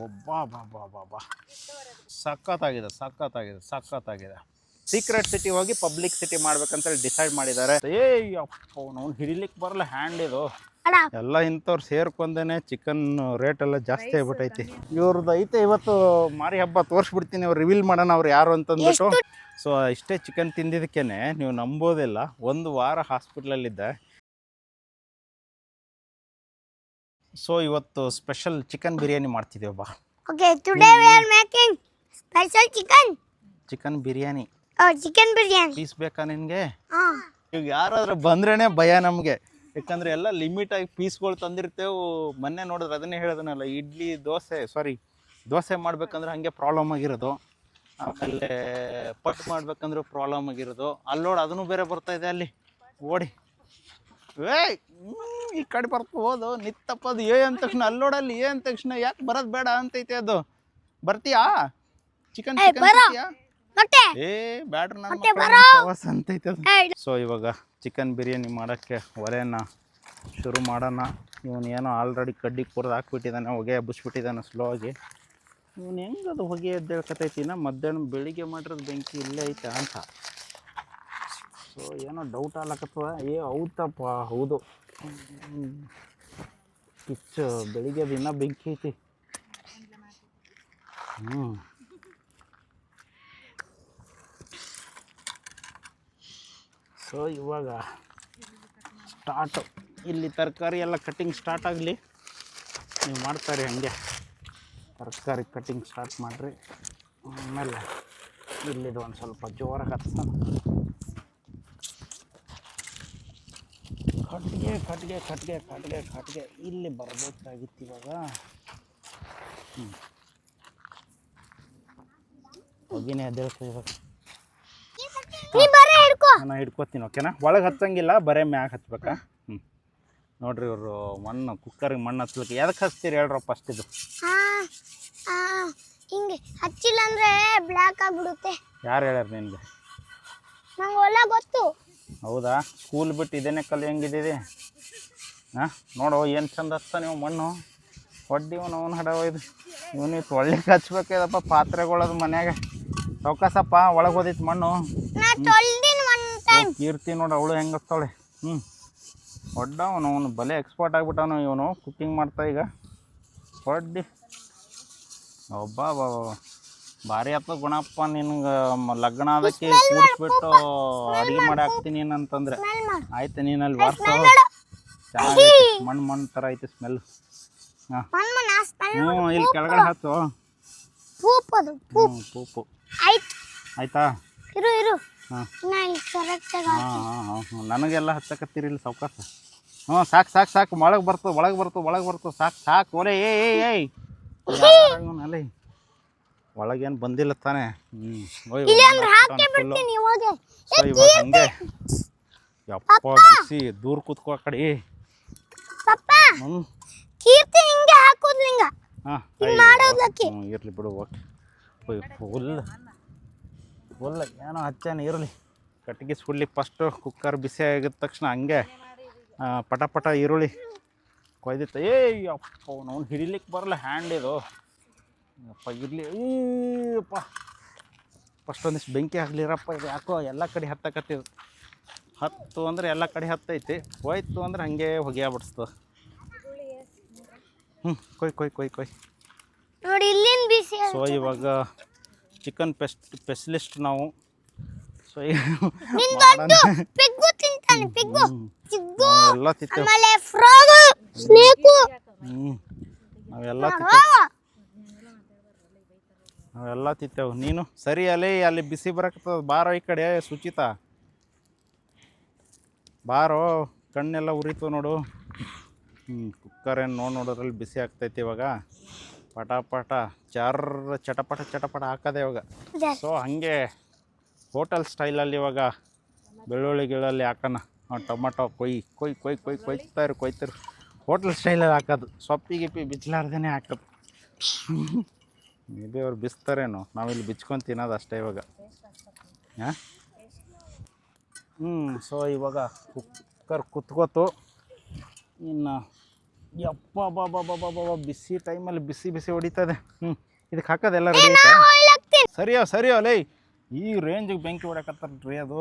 ಒಬ್ಬಾ ಬಾ ಬಾ ಬಾ ಬಾ ಸಖತ್ತಾಗಿದೆ ಸಖತ್ತಾಗಿದೆ ಸಖತ್ತಾಗಿದೆ. ಸೀಕ್ರೆಟ್ ಸಿಟಿ ಹೋಗಿ ಪಬ್ಲಿಕ್ ಸಿಟಿ ಮಾಡ್ಬೇಕಂತ ಡಿಸೈಡ್ ಮಾಡಿದ್ದಾರೆ. ಅಪ್ಪ ಅವ್ನು ಹಿಡಿಲಿಕ್ಕೆ ಬರಲ್ಲ ಹ್ಯಾಂಡ್ ಇದು ಎಲ್ಲ ಇಂಥವ್ರು ಸೇರ್ಕೊಂಡೇನೆ ಚಿಕನ್ ರೇಟ್ ಎಲ್ಲ ಜಾಸ್ತಿ ಆಗ್ಬಿಟ್ಟೈತಿ. ಇವ್ರದ್ದು ಐತೆ ಇವತ್ತು ಮಾರಿ ಹಬ್ಬ ತೋರಿಸ್ಬಿಡ್ತೀನಿ, ಅವ್ರು ರಿವೀಲ್ ಮಾಡೋಣ ಅವ್ರು ಯಾರು ಅಂತಂದ್ಬಿಟ್ಟು. ಸೊ ಇಷ್ಟೇ ಚಿಕನ್ ತಿಂದಿದ್ದಕ್ಕೇನೆ ನೀವು ನಂಬೋದಿಲ್ಲ, 1 ವಾರ ಹಾಸ್ಪಿಟ್ಲಲ್ಲಿದ್ದೆ. ಸೊ ಇವತ್ತು ಸ್ಪೆಷಲ್ ಚಿಕನ್ ಬಿರಿಯಾನಿ ಮಾಡ್ತಿದ್ದೇವೆ ಬಾ. Okay, today we are making special chicken biryani. Chicken biryani piece ಬೇಕಾ ನಿನಗೆ? ಈಗ ಯಾರಾದ್ರೂ ಬಂದ್ರೇನೆ ಭಯ ನಮಗೆ, ಯಾಕಂದ್ರೆ ಎಲ್ಲ ಲಿಮಿಟ್ ಆಗಿ ಪೀಸ್ಗಳು ತಂದಿರ್ತೇವೆ. ಮೊನ್ನೆ ನೋಡಿದ್ರೆ ಅದನ್ನೇ ಹೇಳೋದನ್ನಲ್ಲ, ಇಡ್ಲಿ ದೋಸೆ ಮಾಡ್ಬೇಕಂದ್ರೆ ಹಂಗೆ ಪ್ರಾಬ್ಲಮ್ ಆಗಿರೋದು, ಆಮೇಲೆ ಪಟ್ ಮಾಡ್ಬೇಕಂದ್ರೆ ಪ್ರಾಬ್ಲಮ್ ಆಗಿರೋದು. ಅಲ್ಲಿ ನೋಡಿ ಅದನ್ನು ಬೇರೆ ಬರ್ತಾ ಇದೆ, ಅಲ್ಲಿ ಓಡಿ ಈ ಕಡೆ ಬರ್ತು ಹೋದು ನಿತ್ತಪ್ಪದು ಅಂದ ತಕ್ಷಣ ಅಲ್ಲಿ ನೋಡಲ್ಲಿ ಅಂದ ತಕ್ಷಣ ಯಾಕೆ ಬರೋದು ಬೇಡ ಅಂತೈತೆ. ಅದು ಬರ್ತೀಯಾ ಚಿಕನ್ ಬ್ಯಾಡ್ರ ನನ್ನ ಅಂತೈತೆ ಅದು. ಸೊ ಇವಾಗ ಚಿಕನ್ ಬಿರಿಯಾನಿ ಮಾಡೋಕ್ಕೆ ಒಲೆನ ಶುರು ಮಾಡೋಣ. ಇವನು ಏನೋ ಆಲ್ರೆಡಿ ಕಡ್ಡಿ ಕುರ್ದು ಹಾಕ್ಬಿಟ್ಟಿದ್ದಾನೆ, ಹೊಗೆ ಹಬ್ಬಿಸ್ಬಿಟ್ಟಿದ್ದಾನೆ ಸ್ಲೋ ಆಗಿ. ಇವನು ಹೆಂಗದು ಹೊಗೆ ಎದ್ದೇಳ್ಕತೈತಿನ ಮಧ್ಯಾಹ್ನ ಬೆಳಿಗ್ಗೆ ಮಾಡಿರೋದು ಬೆಂಕಿ ಇಲ್ಲೇ ಐತೆ ಅಂತ. ಸೊ ಏನೋ ಡೌಟ್ ಆಗ್ಲಕತ್ತದ. ಹೌದಪ್ಪ ಹೌದು, ಕಿಚ್ಚು ಬೆಳಿಗ್ಗೆ ಅದು ಇನ್ನೂ ಬೆಂಕಿ ಐತಿ. ಸೊ ಇವಾಗ ಸ್ಟಾರ್ಟು, ಇಲ್ಲಿ ತರಕಾರಿ ಎಲ್ಲ ಕಟ್ಟಿಂಗ್ ಸ್ಟಾರ್ಟ್ ಆಗಲಿ. ನೀವು ಮಾಡ್ತಾರೆ ಹಂಗೆ ತರಕಾರಿ ಕಟ್ಟಿಂಗ್ ಸ್ಟಾರ್ಟ್ ಮಾಡಿರಿ. ಆಮೇಲೆ ಇಲ್ಲಿದು ಒಂದು ಸ್ವಲ್ಪ ಜೋರಾಗಿ ಹತ್ಸೋಣ. ಕಟ್ಗೆ ಇಲ್ಲಿ ಬರಬೇಕಾಗಿತ್ತು ಇವಾಗ. ಹೋಗಿನೇ ಎದ್ದೇಳ್ಕೊ ಇವಾಗ. ನಾನು ಹಿಡ್ಕೋತೀನಿ, ಓಕೆನಾ? ಒಳಗೆ ಹಚ್ಚಂಗಿಲ್ಲ, ಬರೇ ಮ್ಯಾಗ ಹಚ್ಬೇಕಾ? ನೋಡ್ರಿ ಇವರು ಮಣ್ಣು ಕುಕ್ಕರಿಗೆ ಮಣ್ಣು ಹಚ್ಲಿಕ್ಕೆ ಎದಕ್ಕೆ ಹಚ್ತೀರಿ ಹೇಳ್ರ ಫಸ್ಟ್? ಇದು ಹಿಂಗೆ ಹಚ್ಚಿಲ್ಲ ಅಂದ್ರೆ ಬ್ಲ್ಯಾಕ್ ಆಗ್ಬಿಡುತ್ತೆ. ಯಾರು ಹೇಳ್ಯಾರ ನಿನಗೆ? ನಂಗೆ ಹೊಲ ಗೊತ್ತು. ಹೌದಾ? ಸ್ಕೂಲ್ ಬಿಟ್ಟು ಇದೇನೇ ಕಲಿ ಹೆಂಗಿದ್ದೀವಿ? ಹಾಂ ನೋಡು ಏನು ಚಂದ ಹಚ್ತ ನೀವು ಮಣ್ಣು. ಹೊಡ್ಡಿವನು ಅವನು ಹಡವ ಇದು. ಇವನು ಇತ್ತು ಒಳ್ಳೆಗೆ ಹಚ್ಬೇಕದಪ್ಪ ಪಾತ್ರೆಗಳದು ಮನ್ಯಾಗ. ಚೌಕಾಸಪ್ಪ ಒಳಗೆ ಹೋದಿತ್ತು ಮಣ್ಣು. ಕೀರ್ತಿ ನೋಡು ಅವಳು ಹೆಂಗೆ ಹಚ್ತಾಳೆ. ಹೊಡ್ಡವನು ಅವನು ಬಲೆ ಎಕ್ಸ್ಪರ್ಟ್ ಆಗಿಬಿಟ್ಟವನು ಇವನು ಕುಕ್ಕಿಂಗ್ ಮಾಡ್ತಾ ಈಗ. ಹೊಡ್ಡಿ ಒಬ್ಬ ಭಾರಿ ಆಯ್ತು ಗುಣಪ್ಪ. ನಿನ್ಗೆ ಲಗ್ನ ಅದಕ್ಕೆ ಕೂಡಿಸ್ಬಿಟ್ಟು ಅಡುಗೆ ಮಾಡಿ ಹಾಕ್ತೀನಿ ಏನಂತಂದ್ರೆ ಆಯ್ತು. ನೀನು ಅಲ್ಲಿ ಬಾರ್ಸೋ, ಚೆನ್ನಾಗಿ ಮಣ್ಣು ಥರ ಐತೆ ಸ್ಮೆಲ್. ಹಾಂ ಇಲ್ಲಿ ಕೆಳಗಡೆ ಹಚ್ಚು. ಪೂಪು ಆಯ್ತಾ? ಹಾಂ ನನಗೆಲ್ಲ ಹಚ್ಚಕತ್ತೀರಿ ಇಲ್ಲಿ ಸೌಕಾಸ. ಸಾಕು ಒಳಗೆ ಬರ್ತು ಸಾಕು ಒಲೆ. ಏಯ್ ಅಲ್ಲೇ ಒಳಗೇನು ಬಂದಿಲ್ಲ ತಾನೆ. ಇವಾಗ ಹಂಗೆ ಯಪ್ಪ ಬಿಸಿ ದೂರ ಕೂತ್ಕೋ ಆ ಕಡೆ. ಇರ್ಲಿ ಬಿಡು, ಓಕೆ. ಫುಲ್ ಏನೋ ಹಚ್ಚೇನು ಇರಲಿ. ಕಟ್ಟಿಗೆ ಸುಡ್ಲಿಕ್ಕೆ ಫಸ್ಟು ಕುಕ್ಕರ್ ಬಿಸಿ ಆಗಿದ ತಕ್ಷಣ ಹಂಗೆ ಪಟ ಈರುಳ್ಳಿ ಕೊಯ್ದಿತ್ತು. ಅಪ್ಪ ಅವ್ನು ಹಿಡಿಲಿಕ್ಕೆ ಬರಲ್ಲ ಹ್ಯಾಂಡ್ ಇದು. ಅಪ್ಪ ಇರಲಿ ಅಪ್ಪ, ಫಸ್ಟ್ ಒಂದಿಷ್ಟು ಬೆಂಕಿ ಆಗಲಿರಪ್ಪ. ಇದು ಯಾಕೋ ಎಲ್ಲ ಕಡೆ ಹತ್ತಕತ್ತಿದ್ದು. ಹತ್ತು ಅಂದರೆ ಎಲ್ಲ ಕಡೆ ಹತ್ತೈತಿ, ಹೋಯ್ತು ಅಂದ್ರೆ ಹಾಗೆ ಹೊಗೆ ಬಿಡಿಸ್ತದೆ. ಕೊಯ್. ಸೊ ಇವಾಗ ಚಿಕನ್ ಸ್ಪೆಷಲಿಸ್ಟ್ ನಾವು. ಸೊ ಎಲ್ಲ ತಿಂತೇವೆ, ನಾವೆಲ್ಲ ತಿಂತೇವೆ. ನೀನು ಸರಿ ಅಲ್ಲಿ ಬಿಸಿ ಬರಕತ್ತದ. ಬಾರೋ ಈ ಕಡೆ ಸುಚಿತಾ, ಬಾರೋ. ಕಣ್ಣೆಲ್ಲ ಉರಿತು ನೋಡು. ಕುಕ್ಕರ್ ಏನು ನೋಡೋದ್ರಲ್ಲಿ ಬಿಸಿ ಆಗ್ತೈತಿ ಇವಾಗ. ಪಟ ಚಟಪಟ ಹಾಕೋದೆ ಇವಾಗ. ಸೊ ಹಾಗೆ ಹೋಟೆಲ್ ಸ್ಟೈಲಲ್ಲಿ ಇವಾಗ ಬೆಳ್ಳುಳ್ಳಿ ಗಿಳಲ್ಲಿ ಹಾಕೋಣ. ಟೊಮಟೊ ಕೊಯ್ತಾರೆ ಹೋಟೆಲ್ ಸ್ಟೈಲಲ್ಲಿ ಹಾಕೋದು. ಸೊಪ್ಪಿಗೆ ಬಿಚ್ಚಲಾರ್ದೇ ಹಾಕೋದು. ಮೇ ಬಿ ಅವ್ರು ಬಿಸ್ತಾರೇನೋ, ನಾವಿಲ್ಲಿ ಬಿಚ್ಕೊಂಡು ತಿನ್ನೋದು ಅಷ್ಟೇ ಇವಾಗ. ಹಾಂ ಸೊ ಇವಾಗ ಕುಕ್ಕರ್ ಕುತ್ಕೋತು. ಇನ್ನು ಯಪ್ಪ ಬಾಬಾ ಬಿಸಿ ಟೈಮಲ್ಲಿ ಬಿಸಿ ಬಿಸಿ ಹೊಡಿತಾ ಇದೆ. ಇದಕ್ಕೆ ಹಾಕೋದೆಲ್ಲ ರೆಡಿ ಐತೆ. ಸರಿಯೋ ಲೇ, ಈ ರೇಂಜಿಗೆ ಬೆಂಕಿ ಹೊಡಕತ್ತಾರ್ರಿ ಅದು.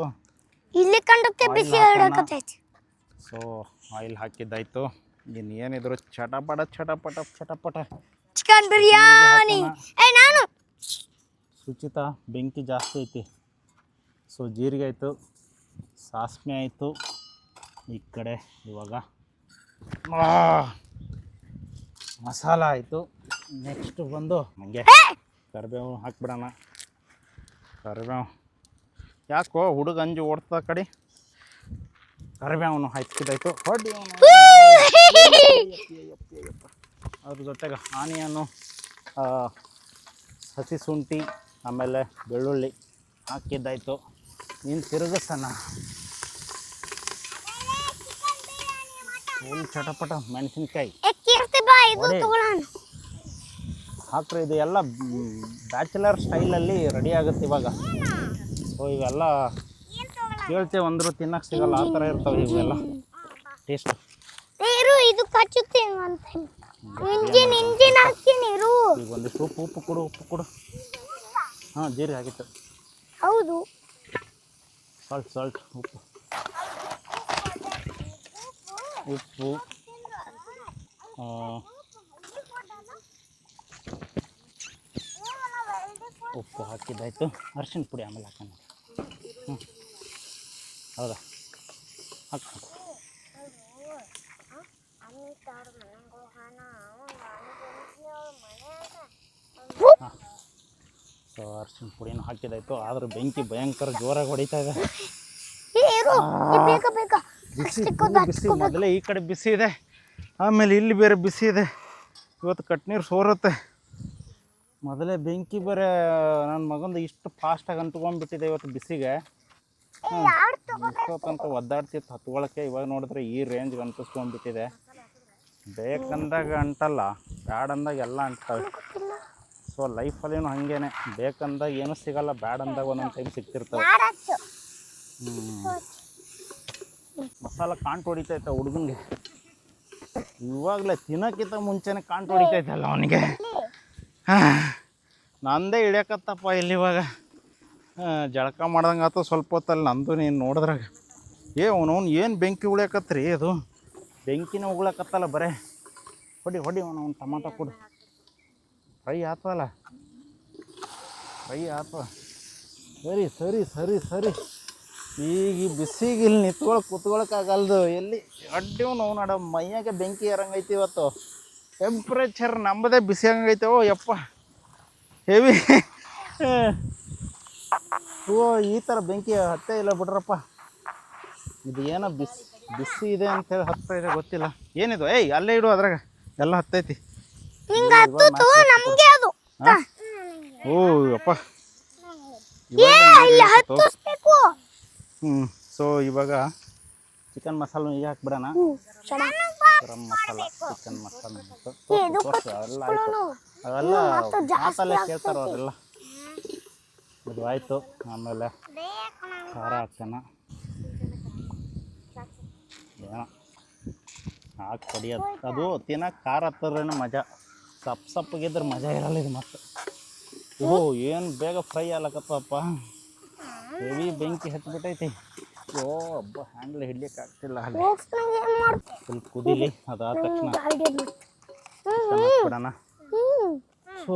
ಇಲ್ಲಿ ಕಂಡಕ್ಕೆ ಬಿಸಿ ಹೊಡಕತ್ತೈತಿ. So oil ಹಾಕಿದ್ದಾಯ್ತು. ಇನ್ನು ಏನಿದ್ರು ಚಟಪಟ ಚಿಕನ್ ಬಿರಿಯಾನಿ. ನಾನು ಸುಚಿತಾ ಬೆಂಕಿ ಜಾಸ್ತಿ ಐತಿ. ಸೊ ಜೀರಿಗೆ ಆಯಿತು, ಸಾಸ್ಮೆ ಆಯಿತು. ಈ ಕಡೆ ಇವಾಗ ಮಸಾಲ ಆಯಿತು. ನೆಕ್ಸ್ಟ್ ಬಂದು ಹಂಗೆ ಕರಿಬೇವು ಹಾಕ್ಬಿಡೋಣ. ಕರಿಬೇವು ಯಾಕೋ ಹುಡುಗ ಅಂಜು ಓಡ್ತಾ ಕಡೆ. ಕರಿಬೇವನು ಹಾಕಿದಾಯ್ತು. ಹೊಡಿ ಅದ್ರ ಜೊತೆಗೆ ಆನಿಯನ್ನು, ಹಸಿ ಶುಂಠಿ, ಆಮೇಲೆ ಬೆಳ್ಳುಳ್ಳಿ ಹಾಕಿದ್ದಾಯಿತು. ನೀನು ತಿರುಗಿಸೋಣ. ಫುಲ್ ಚಟಪಟ ಮೆಣಸಿನ್ಕಾಯಿ ಹಾಕ್ರಿ. ಇದು ಎಲ್ಲ ಬ್ಯಾಚುಲರ್ ಸ್ಟೈಲಲ್ಲಿ ರೆಡಿ ಆಗುತ್ತೆ ಇವಾಗ. ಸೊ ಇವೆಲ್ಲ ಕೇಳ್ತೇವೆ ಅಂದರೂ ತಿನ್ನಕ್ಕೆ ಸಿಗಲ್ಲ, ಆ ಥರ ಇರ್ತವೆ ಇವೆಲ್ಲ ಟೇಸ್ಟ್. ಇದು ಕಚ್ಚುತ್ತೇನೆ ಅಂತ ಇಂಜಿನ್ ಹಾಕ್ತೀನಿ. ಈಗ ಒಂದಿಷ್ಟು ಉಪ್ಪು ಕೊಡು. ಹಾಂ, ಜೀರಿಗೆ ಆಗಿತ್ತು. ಹೌದು, ಸಾಲ್ಟ್ ಉಪ್ಪು ಹಾಕಿದ್ದಾಯ್ತು. ಅರಿಶಿಣ ಪುಡಿ ಆಮೇಲೆ ಹಾಕೋಣ. ಹೌದಾ, ಹಾಕು. ಸೊ ಅರಿಶಿಣ ಪುಡಿನೂ ಹಾಕಿದ್ದಾಯ್ತು. ಆದ್ರೆ ಬೆಂಕಿ ಭಯಂಕರ ಜೋರಾಗಿ ಹೊಡಿತಾ ಇದೆ. ಬಿಸಿ ಮೊದಲೇ ಈ ಕಡೆ ಬಿಸಿ ಇದೆ, ಆಮೇಲೆ ಇಲ್ಲಿ ಬೇರೆ ಬಿಸಿ ಇದೆ. ಇವತ್ತು ಕಟ್ನೀರು ಸೋರುತ್ತೆ. ಮೊದಲೇ ಬೆಂಕಿ ಬೇರೆ ನನ್ನ ಮಗಂದು ಇಷ್ಟು ಫಾಸ್ಟಾಗಿ ಅಂಟ್ಕೊಂಡ್ಬಿಟ್ಟಿದೆ ಇವತ್ತು ಬಿಸಿಗೆ. ಇಷ್ಟೊತ್ತಂತ ಒದ್ದಾಡ್ತಿತ್ತು ಹತ್ಕೊಳ್ಳೋಕ್ಕೆ. ಇವಾಗ ನೋಡಿದ್ರೆ ಈ ರೇಂಜ್ಗೆ ಅಂಟಿಸ್ಕೊಂಡ್ಬಿಟ್ಟಿದೆ. ಬೇಕಂದಾಗ ಅಂಟಲ್ಲ, ಬ್ಯಾಡ್ ಅಂದಾಗ ಎಲ್ಲ ಅಂಟ್ತವೆ. ಸೊ ಲೈಫಲ್ಲಿನೂ ಹಾಗೇನೆ, ಬೇಕಂದಾಗ ಏನೂ ಸಿಗಲ್ಲ, ಬ್ಯಾಡ್ ಅಂದಾಗ ಒಂದೊಂದು ಟೈಮ್ ಸಿಗ್ತಿರ್ತವೆ. ಮಸಾಲ ಕಾಂಟ್ ಹೊಡಿತೈತೆ ಹುಡುಗನಿಗೆ. ಇವಾಗಲೇ ತಿನ್ನೋಕ್ಕಿಂತ ಮುಂಚೆನೇ ಕಾಂಟ್ ಹೊಡಿತೈತಲ್ಲ ಅವನಿಗೆ. ನಂದೇ ಹಿಡಿಯಕತ್ತಪ್ಪ ಇಲ್ಲಿ ಇವಾಗ. ಜಳಕ ಮಾಡ್ದಂಗೆ ಆಯ್ತು ಸ್ವಲ್ಪ ಹೊತ್ತಲ್ಲಿ ನಂದು. ನೀನು ನೋಡಿದ್ರಾಗ ಅವನವ್ನು ಏನು ಬೆಂಕಿ ಉಳಿಯಕತ್ರಿ. ಅದು ಬೆಂಕಿನ ಉಗುಳಕತ್ತಲ್ಲ ಬರೇ. ಹೊಡಿ ಅವನು ಟಮಾಟೊ ಕೊಡು. ಫ್ರೈ ಆತಲ್ಲ, ಸರಿ. ಈಗ ಈ ಬಿಸಿಗೆ ಇಲ್ಲಿ ಕೂತ್ಕೊಳಕ್ಕಾಗಲ್ದು. ಎಲ್ಲಿ ಅಡ್ಡಿವ್ ನಾವು ನಡ ಮೈಯಾಗೆ ಬೆಂಕಿ ಏರಂಗೈತಿ ಇವತ್ತು. ಟೆಂಪ್ರೇಚರ್ ನಮ್ಮದೇ ಬಿಸಿ ಹಂಗೈತೆ. ಓ ಯಪ್ಪ, ಹೆವಿ. ಈ ಥರ ಬೆಂಕಿ ಹತ್ತೇ ಇಲ್ಲ ಬಿಡ್ರಪ್ಪ. ಇದು ಏನೋ ಬಿಸಿ ಇದೆ ಅಂತೇಳಿ ಹತ್ತಾ ಇದೆ, ಗೊತ್ತಿಲ್ಲ ಏನಿದು. ಅಲ್ಲೇ ಇಡು, ಅದ್ರಾಗ ಎಲ್ಲ ಹತ್ತೈತಿ. ಓ ಅಪ್ಪ, ಸೊ ಇವಾಗ ಚಿಕನ್ ಮಸಾಲ ಈಗ ಹಾಕ್ಬಿಡೋಣ. ಗರಂ ಮಸಾಲ, ಚಿಕನ್ ಮಸಾಲ ಎಲ್ಲ ಆಯಿತು. ಅವೆಲ್ಲ ಮಾತಲ್ಲೇ ಕೇಳ್ತಾರ ಅವರೆಲ್ಲ. ಇದು ಆಯಿತು. ಆಮೇಲೆ ಖಾರ ಹಾಕ್ತಾನ. ಏನೋ ಹಾಕಿ ಕಡಿಯೋದು. ಅದು ತಿನ್ನಕ್ಕೆ ಖಾರ ಹತ್ತದ್ರೇನು ಮಜಾ. ಸಪ್ಪಗಿದ್ರೆ ಮಜಾ ಇರಲ್ಲ ಇದು ಮತ್ತೆ. ಏನು ಬೇಗ ಫ್ರೈ ಆಗ್ಲಕತ್ತಪ್ಪ. ಹೆವಿ ಬೆಂಕಿ ಹತ್ಬಿಟ್ಟೈತಿ. ಹಬ್ಬ ಹ್ಯಾಂಡ್ಲ್ ಹಿಡ್ಲಿಕ್ಕೆ ಆಗ್ತಿಲ್ಲ. ಸ್ವಲ್ಪ ಕುದೀಲಿ, ಅದಾದ ತಕ್ಷಣ ಹಾಕ್ಬಿಡೋಣ. ಸೊ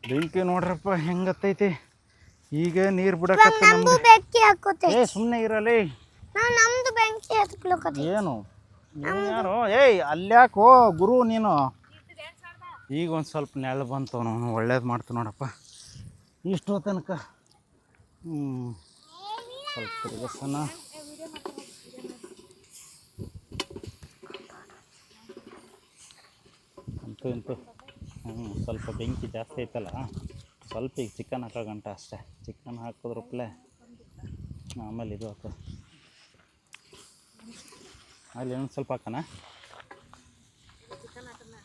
ಬೆಂಕಿ ನೋಡ್ರಪ್ಪ ಹೆಂಗತ್ತೈತಿ. ಈಗ ನೀರು ಬಿಡಕ್ಕೆ ಸುಮ್ಮನೆ ಇರಲಿ. ಏನು ಯಾರು ಅಲ್ಯಾಕೋ ಗುರು ನೀನು. ಈಗ ಒಂದು ಸ್ವಲ್ಪ ನೆಳ ಬಂತು, ನಾನು ಒಳ್ಳೇದು ಮಾಡ್ತು ನೋಡಪ್ಪ ಇಷ್ಟು ತನಕ. ಸ್ವಲ್ಪ ತಿರುಗಿಸೋಣ. ಇಂತು ಸ್ವಲ್ಪ ಬೆಂಕಿ ಜಾಸ್ತಿ ಐತಲ್ಲ, ಸ್ವಲ್ಪ ಈಗ ಚಿಕನ್ ಹಾಕೋ ಗಂಟ ಅಷ್ಟೇ. ಚಿಕನ್ ಹಾಕಿದ್ರಪ್ಲೆ ಆಮೇಲೆ ಇದು ಹಾಕು. ಅಲ್ಲಿ ಇನ್ನೊಂದು ಸ್ವಲ್ಪ ಹಾಕೋಣ.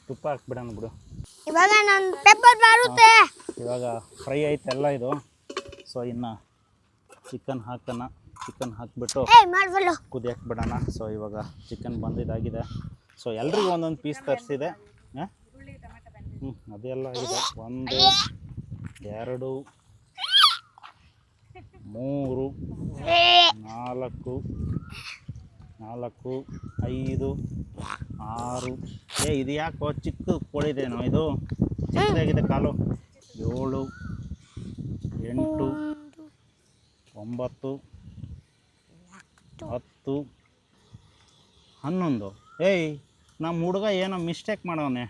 ತುಪ್ಪ ಹಾಕ್ಬಿಡೋಣ ಬಿಡು. ಇವಾಗ ಫ್ರೈ ಐತೆಲ್ಲ ಇದು. ಸೊ ಇನ್ನು ಚಿಕನ್ ಹಾಕೋಣ. ಚಿಕನ್ ಹಾಕಿಬಿಟ್ಟು ಕುದಿಯಕ್ಕೆ ಬಿಡೋಣ. ಸೊ ಇವಾಗ ಚಿಕನ್ ಬಂದಿದ್ದಾಗಿದೆ. ಸೊ ಎಲ್ರಿಗೂ ಒಂದೊಂದು ಪೀಸ್ ತರಿಸಿದೆ. ಅದೆಲ್ಲ ಇದೆ. 1 2 3 4 5 6 ಇದು ಯಾಕೋ ಚಿಕ್ಕ ಕೋಳಿದೇನೋ ಇದು, ಚಿಕ್ಕದಾಗಿದೆ ಕಾಲು. 7 8 9 10 11. ಏಯ್ ನಮ್ಮ ಹುಡುಗ ಏನೋ ಮಿಸ್ಟೇಕ್ ಮಾಡವನೆ.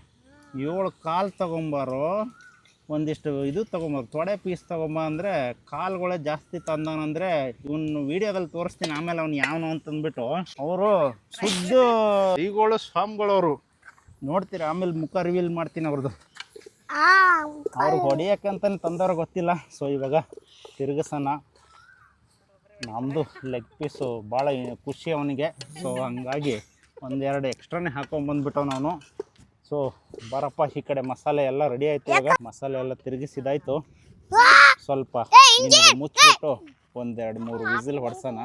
7 ಕಾಲು ತೊಗೊಂಬಾರೋ, ಒಂದಿಷ್ಟು ಇದು ತೊಗೊಂಬಾರ, ತೊಡೆ ಪೀಸ್ ತೊಗೊಂಬ ಅಂದರೆ ಕಾಲುಗಳೇ ಜಾಸ್ತಿ ತಂದವನಂದರೆ ಇವನು ವೀಡಿಯೋದಲ್ಲಿ ತೋರಿಸ್ತೀನಿ ಆಮೇಲೆ ಅವ್ನು ಯಾವನು ಅಂತಂದ್ಬಿಟ್ಟು. ಅವರು ಶುದ್ಧ ಈಗಳು ಸ್ವಾಮಿಗಳವರು, ನೋಡ್ತೀರಾ ಆಮೇಲೆ ಮುಖ ರಿವೀಲ್ ಮಾಡ್ತೀನಿ ಅವ್ರದ್ದು. ಅವ್ರು ಹೊಡಿಯೋಕ್ಕಂತಲೇ ತಂದವ್ರು ಗೊತ್ತಿಲ್ಲ. ಸೊ ಇವಾಗ ತಿರುಗಿಸೋಣ. ನಮ್ಮದು ಲೆಗ್ ಪೀಸು ಭಾಳ ಖುಷಿ ಅವನಿಗೆ. ಸೊ ಹಂಗಾಗಿ ಒಂದೆರಡು ಎಕ್ಸ್ಟ್ರಾನೇ ಹಾಕೊಂಡ್ಬಂದ್ಬಿಟ್ಟವ್ ನಾನು. ಸೊ ಬರಪ್ಪ ಈ ಕಡೆ ಮಸಾಲೆ ಎಲ್ಲ ರೆಡಿ ಆಯಿತು. ಇವಾಗ ಮಸಾಲೆ ಎಲ್ಲ ತಿರುಗಿಸಿದಾಯ್ತು. ಸ್ವಲ್ಪ ಮುಚ್ಚಿಬಿಟ್ಟು 1-2-3 ವಿಸಿಲ್ ಹೊಡ್ಸೋಣ.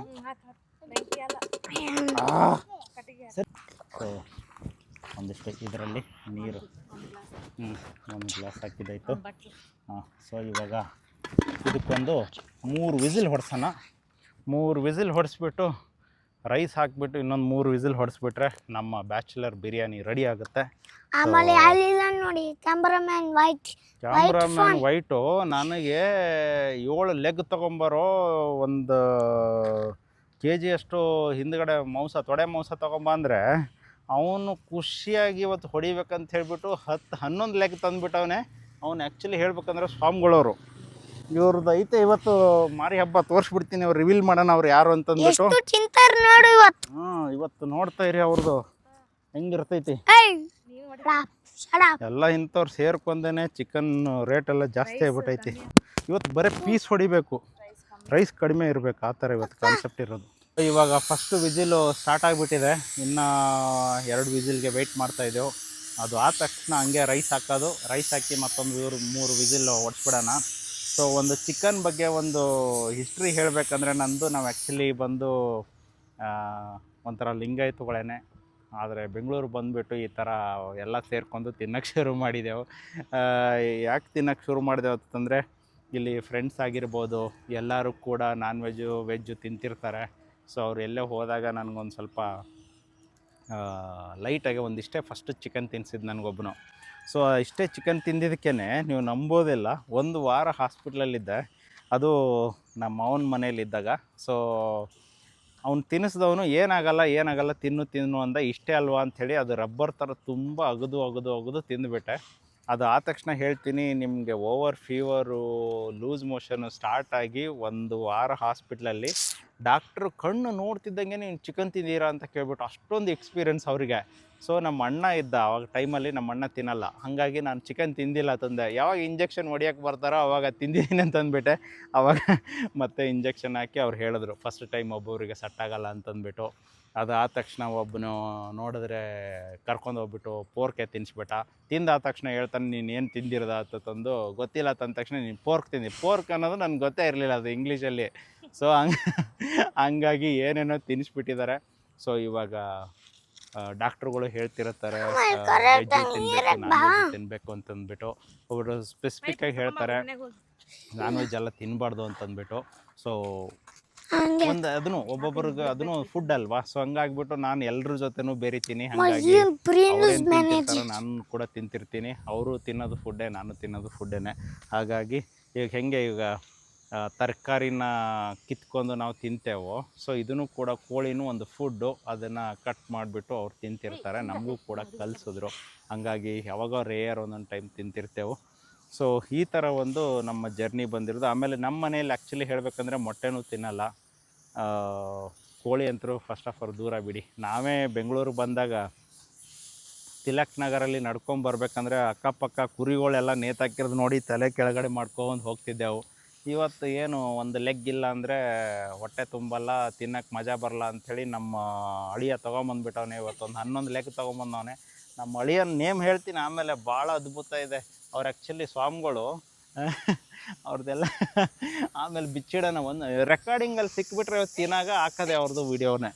ಸೊ ಒಂದಿಷ್ಟು ಇದರಲ್ಲಿ ನೀರು 1 ಗ್ಲಾಸ್ ಹಾಕಿದಾಯ್ತು. ಸೊ ಇವಾಗ ಇದಕ್ಕೊಂದು 3 ವಿಸಿಲ್ ಹೊಡ್ಸೋಣ. 3 ವಿಸಿಲ್ ಹೊಡೆಸ್ಬಿಟ್ಟು ರೈಸ್ ಹಾಕಿಬಿಟ್ಟು ಇನ್ನೊಂದು 3 ವಿಸಿಲ್ ಹೊಡೆಸ್ಬಿಟ್ರೆ ನಮ್ಮ ಬ್ಯಾಚುಲರ್ ಬಿರಿಯಾನಿ ರೆಡಿ ಆಗುತ್ತೆ. ಆಮೇಲೆ ನೋಡಿ ಕ್ಯಾಮ್ರಾಮನ್ ವೈಟು ನನಗೆ 7 ಲೆಗ್ ತೊಗೊಂಬರೋ, 1 kg ಅಷ್ಟು ಹಿಂದ್ಗಡೆ ತೊಡೆ ಮಾಂಸ ತೊಗೊಂಬ ಅಂದರೆ ಅವನು ಖುಷಿಯಾಗಿ ಇವತ್ತು ಹೊಡಿಬೇಕಂತ ಹೇಳ್ಬಿಟ್ಟು 10-11 ಲೆಗ್ ತಂದುಬಿಟ್ಟವನೇ. ಅವನು ಆ್ಯಕ್ಚುಲಿ ಹೇಳ್ಬೇಕಂದ್ರೆ ಸ್ವಾಮಿಗಳವರು. ಇವ್ರದ್ದು ಐತೆ ಇವತ್ತು ಮಾರಿ ಹಬ್ಬ, ತೋರಿಸ್ಬಿಡ್ತೀನಿ. ಅವ್ರು ರಿವೀಲ್ ಮಾಡೋಣ ಅವ್ರು ಯಾರು ಅಂತಂದ್ಬಿಟ್ಟು. ಇವತ್ತು ನೋಡ್ತಾ ಇರಿ ಅವ್ರದ್ದು ಹೆಂಗಿರ್ತೈತಿ. ಎಲ್ಲ ಇಂಥವ್ರು ಸೇರ್ಕೊಂಡೇ ಚಿಕನ್ ರೇಟ್ ಎಲ್ಲ ಜಾಸ್ತಿ ಆಗ್ಬಿಟ್ಟೈತಿ. ಇವತ್ತು ಬರೀ ಪೀಸ್ ಹೊಡಿಬೇಕು, ರೈಸ್ ಕಡಿಮೆ ಇರಬೇಕು, ಆ ಥರ ಇವತ್ತು ಕಾನ್ಸೆಪ್ಟ್ ಇರೋದು. ಇವಾಗ ಫಸ್ಟು ವಿಸಿಲು ಸ್ಟಾರ್ಟ್ ಆಗಿಬಿಟ್ಟಿದೆ. ಇನ್ನು 2 ವಿಸಿಲ್ಗೆ ವೆಯ್ಟ್ ಮಾಡ್ತಾಯಿದ್ದೆವು. ಅದು ಆದ ತಕ್ಷಣ ಹಂಗೆ ರೈಸ್ ಹಾಕೋದು. ರೈಸ್ ಹಾಕಿ ಮತ್ತೊಂದು 3 ವಿಸಿಲ್ ಹೊಡ್ಸ್ಬಿಡೋಣ. ಸೊ ಒಂದು ಚಿಕನ್ ಬಗ್ಗೆ ಒಂದು ಹಿಸ್ಟ್ರಿ ಹೇಳಬೇಕಂದ್ರೆ ನಾವು ಆ್ಯಕ್ಚುಲಿ ಬಂದು ಒಂಥರ ಲಿಂಗಾಯತುಗಳೇ. ಆದರೆ ಬೆಂಗಳೂರು ಬಂದುಬಿಟ್ಟು ಈ ಥರ ಎಲ್ಲ ಸೇರ್ಕೊಂಡು ತಿನ್ನೋಕ್ಕೆ ಶುರು ಮಾಡಿದೆವು. ಯಾಕೆ ತಿನ್ನೋಕ್ಕೆ ಶುರು ಮಾಡಿದೆವು ಅಂತಂದರೆ ಇಲ್ಲಿ ಫ್ರೆಂಡ್ಸ್ ಆಗಿರ್ಬೋದು, ಎಲ್ಲರೂ ಕೂಡ ನಾನ್ ವೆಜ್ಜು ತಿಂತಿರ್ತಾರೆ. ಸೊ ಅವ್ರು ಎಲ್ಲೇ ಹೋದಾಗ ನನಗೊಂದು ಸ್ವಲ್ಪ ಲೈಟಾಗಿ ಒಂದಿಷ್ಟೇ ಫಸ್ಟು ಚಿಕನ್ ತಿನ್ನಿಸಿದ್ದು ನನಗೊಬ್ಬನು. ಸೊ ಇಷ್ಟೇ ಚಿಕನ್ ತಿಂದಿದ್ದಕ್ಕೇ ನೀವು ನಂಬೋದಿಲ್ಲ, 1 ವಾರ ಹಾಸ್ಪಿಟ್ಲಲ್ಲಿದ್ದೆ. ಅದು ನಮ್ಮ ಮಾವನ ಮನೇಲಿದ್ದಾಗ. ಸೊ ಅವ್ನು ತಿನ್ನಿಸ್ದವನು ಏನಾಗಲ್ಲ ತಿನ್ನು ಅಂದ. ಇಷ್ಟೇ ಅಲ್ವಾ ಅಂಥೇಳಿ ಅದು ರಬ್ಬರ್ ಥರ ತುಂಬ ಅಗದು ತಿಂದುಬಿಟ್ಟೆ. ಅದು ಆದ ತಕ್ಷಣ ಹೇಳ್ತೀನಿ ನಿಮಗೆ, over fever, loose motion start ಆಗಿ 1 ವಾರ ಹಾಸ್ಪಿಟ್ಲಲ್ಲಿ. ಡಾಕ್ಟ್ರು ಕಣ್ಣು ನೋಡ್ತಿದ್ದಂಗೆ ನೀನು ಚಿಕನ್ ತಿಂದೀರಾ ಅಂತ ಕೇಳ್ಬಿಟ್ಟು ಅಷ್ಟೊಂದು ಎಕ್ಸ್ಪೀರಿಯೆನ್ಸ್ ಅವರಿಗೆ. ಸೊ ನಮ್ಮ ಅಣ್ಣ ಇದ್ದ ಆವಾಗ ಟೈಮಲ್ಲಿ, ನಮ್ಮ ಅಣ್ಣ ತಿನ್ನಲ್ಲ, ಹಾಗಾಗಿ ನಾನು ಚಿಕನ್ ತಿಂದಿಲ್ಲ ತಂದೆ. ಯಾವಾಗ ಇಂಜೆಕ್ಷನ್ ಹೊಡಿಯೋಕ್ಕೆ ಬರ್ತಾರೋ ಆವಾಗ ತಿಂದಿದ್ದೀನಿ ಅಂತಂದ್ಬಿಟ್ಟೆ. ಆವಾಗ ಮತ್ತೆ ಇಂಜೆಕ್ಷನ್ ಹಾಕಿ ಅವ್ರು ಹೇಳಿದ್ರು ಫಸ್ಟ್ ಟೈಮ್ ಒಬ್ಬೊಬ್ಬರಿಗೆ ಸೆಟ್ ಆಗಲ್ಲ ಅಂತಂದ್ಬಿಟ್ಟು. ಅದು ಆದ ತಕ್ಷಣ ಒಬ್ಬನು ನೋಡಿದ್ರೆ ಕರ್ಕೊಂಡೋಗ್ಬಿಟ್ಟು ಪೋರ್ಕೆ ತಿನ್ನಿಸ್ಬಿಟ್ಟ. ತಿಂದಾದ ತಕ್ಷಣ ಹೇಳ್ತಾನೆ, ನೀನು ಏನು ತಿಂದಿರೋದ ಅಂತ ತಂದು. ಗೊತ್ತಿಲ್ಲ ತಂದ ತಕ್ಷಣ ನೀನು ಪೋರ್ಕ್ ತಿಂದಿ. ಪೋರ್ಕ್ ಅನ್ನೋದು ನನಗೆ ಗೊತ್ತೇ ಇರಲಿಲ್ಲ, ಅದು ಇಂಗ್ಲೀಷಲ್ಲಿ. ಸೊ ಹಂಗಾಗಿ ಏನೇನೋ ತಿನ್ನಿಸ್ಬಿಟ್ಟಿದ್ದಾರೆ. ಸೊ ಇವಾಗ ಡಾಕ್ಟ್ರುಗಳು ಹೇಳ್ತಿರ್ತಾರೆ ವೆಜ್ಜು ತಿನ್ನಬೇಕು, ನಾನ್ ವೆಜ್ ತಿನ್ನಬೇಕು ಅಂತಂದ್ಬಿಟ್ಟು. ಒಬ್ಬರು ಸ್ಪೆಸಿಫಿಕ್ಕಾಗಿ ಹೇಳ್ತಾರೆ ನಾನ್ ವೆಜ್ ಎಲ್ಲ ತಿನ್ನಬಾರ್ದು ಅಂತಂದ್ಬಿಟ್ಟು. ಸೊ ಅದನ್ನು ಒಬ್ಬೊಬ್ರಿಗೆ ಅದನ್ನು ಫುಡ್ ಅಲ್ವಾ. ಸೊ ಹಂಗಾಗ್ಬಿಟ್ಟು ನಾನು ಎಲ್ಲರ ಜೊತೆನೂ ಬೇರಿತೀನಿ. ಹಾಗಾಗಿ ನಾನು ಕೂಡ ತಿಂತಿರ್ತೀನಿ. ಅವರು ತಿನ್ನೋದು ಫುಡ್ಡೇ, ನಾನು ತಿನ್ನೋದು ಫುಡ್ಡೇ. ಹಾಗಾಗಿ ಈಗ ತರಕಾರಿನ ಕಿತ್ಕೊಂಡು ನಾವು ತಿಂತೇವೋ, ಸೊ ಇದನ್ನು ಕೂಡ ಕೋಳಿನೂ ಒಂದು ಫುಡ್ಡು. ಅದನ್ನು ಕಟ್ ಮಾಡಿಬಿಟ್ಟು ಅವ್ರು ತಿಂತಿರ್ತಾರೆ, ನಮಗೂ ಕೂಡ ಕಲಿಸಿದ್ರು. ಹಾಗಾಗಿ ಯಾವಾಗ ರೇಯರ್ ಒಂದೊಂದು ಟೈಮ್ ತಿಂತಿರ್ತೇವೆ. ಸೊ ಈ ಥರ ಒಂದು ನಮ್ಮ ಜರ್ನಿ ಬಂದಿರೋದು. ಆಮೇಲೆ ನಮ್ಮ ಮನೇಲಿ ಆ್ಯಕ್ಚುಲಿ ಹೇಳಬೇಕಂದ್ರೆ ಮೊಟ್ಟೆನೂ ತಿನ್ನಲ್ಲ. ಕೋಳಿ ಅಂತರೂ ಫಸ್ಟ್ ಆಫ್ ಆಲ್ ದೂರ ಬಿಡಿ. ನಾವೇ ಬೆಂಗಳೂರು ಬಂದಾಗ ತಿಲಕ್ ನಗರಲ್ಲಿ ನಡ್ಕೊಂಬರ್ಬೇಕಂದ್ರೆ ಅಕ್ಕಪಕ್ಕ ಕುರಿಗಳೆಲ್ಲ ನೇತಾಕಿರೋದು ನೋಡಿ ತಲೆ ಕೆಳಗಡೆ ಮಾಡ್ಕೊಂಡು ಹೋಗ್ತಿದ್ದೆವು. ಇವತ್ತು ಏನು ಒಂದು ಲೆಗ್ ಇಲ್ಲ ಅಂದರೆ ಹೊಟ್ಟೆ ತುಂಬಲ್ಲ, ತಿನ್ನೋಕ್ಕೆ ಮಜಾ ಬರಲ್ಲ ಅಂಥೇಳಿ ನಮ್ಮ ಅಳಿಯ ತೊಗೊಂಬಂದ್ಬಿಟ್ಟವನೇ. ಇವತ್ತು ಒಂದು 11 ಲೆಗ್ ತೊಗೊಂಬಂದವನೇ. ನಮ್ಮ ಅಳಿಯನ ನೇಮ್ ಹೇಳ್ತೀನಿ ಆಮೇಲೆ, ಭಾಳ ಅದ್ಭುತ ಇದೆ. ಅವ್ರು ಆ್ಯಕ್ಚುಲಿ ಸ್ವಾಮಿಗಳು, ಅವ್ರದ್ದೆಲ್ಲ ಆಮೇಲೆ ಬಿಚ್ಚಿಡೋಣ. ಒಂದು ರೆಕಾರ್ಡಿಂಗಲ್ಲಿ ಸಿಕ್ಬಿಟ್ರೆ ಇವತ್ತು ತಿನ್ನಾಗ ಹಾಕೋದೆ ಅವ್ರದ್ದು ವೀಡಿಯೋನೇ.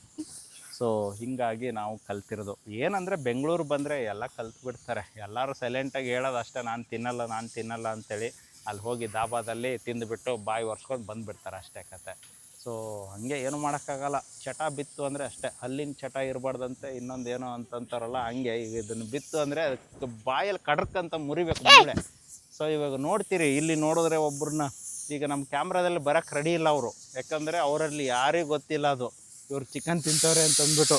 ಸೊ ಹೀಗಾಗಿ ನಾವು ಕಲ್ತಿರೋದು. ಏನಂದರೆ ಬೆಂಗಳೂರು ಬಂದರೆ ಎಲ್ಲ ಕಲ್ತ್ಬಿಡ್ತಾರೆ, ಎಲ್ಲರೂ ಸೈಲೆಂಟಾಗಿ ಹೇಳೋದು ಅಷ್ಟೇ, ನಾನು ತಿನ್ನಲ್ಲ ಅಂತೇಳಿ ಅಲ್ಲಿ ಹೋಗಿ ದಾಬಾದಲ್ಲಿ ತಿಂದುಬಿಟ್ಟು ಬಾಯಿ ಒರೆಸ್ಕೊಂಡು ಬಂದುಬಿಡ್ತಾರೆ, ಅಷ್ಟೇ ಕತೆ. ಸೊ ಹಾಗೆ ಏನು ಮಾಡೋಕ್ಕಾಗಲ್ಲ, ಚಟ ಬಿತ್ತು ಅಂದರೆ ಅಷ್ಟೇ, ಅಲ್ಲಿನ ಚಟ ಇರಬಾರ್ದಂತೆ, ಇನ್ನೊಂದು ಏನೋ ಅಂತಂತಾರಲ್ಲ ಹಂಗೆ, ಈಗ ಇದನ್ನು ಬಿತ್ತು ಅಂದರೆ ಅದಕ್ಕೆ ಬಾಯಲ್ಲಿ ಕಡ್ಕಂತ ಮುರಿಬೇಕು ಮೂಳೆ. ಸೊ ಇವಾಗ ನೋಡ್ತೀರಿ, ಇಲ್ಲಿ ನೋಡಿದ್ರೆ ಒಬ್ಬರನ್ನ ಈಗ ನಮ್ಮ ಕ್ಯಾಮ್ರಾದಲ್ಲಿ ಬರೋಕ್ಕೆ ರೆಡಿ ಇಲ್ಲ ಅವರು, ಯಾಕಂದರೆ ಅವರಲ್ಲಿ ಯಾರಿಗೂ ಗೊತ್ತಿಲ್ಲ ಅದು ಇವ್ರು ಚಿಕನ್ ತಿಂತವ್ರೆ ಅಂತಂದ್ಬಿಟ್ಟು.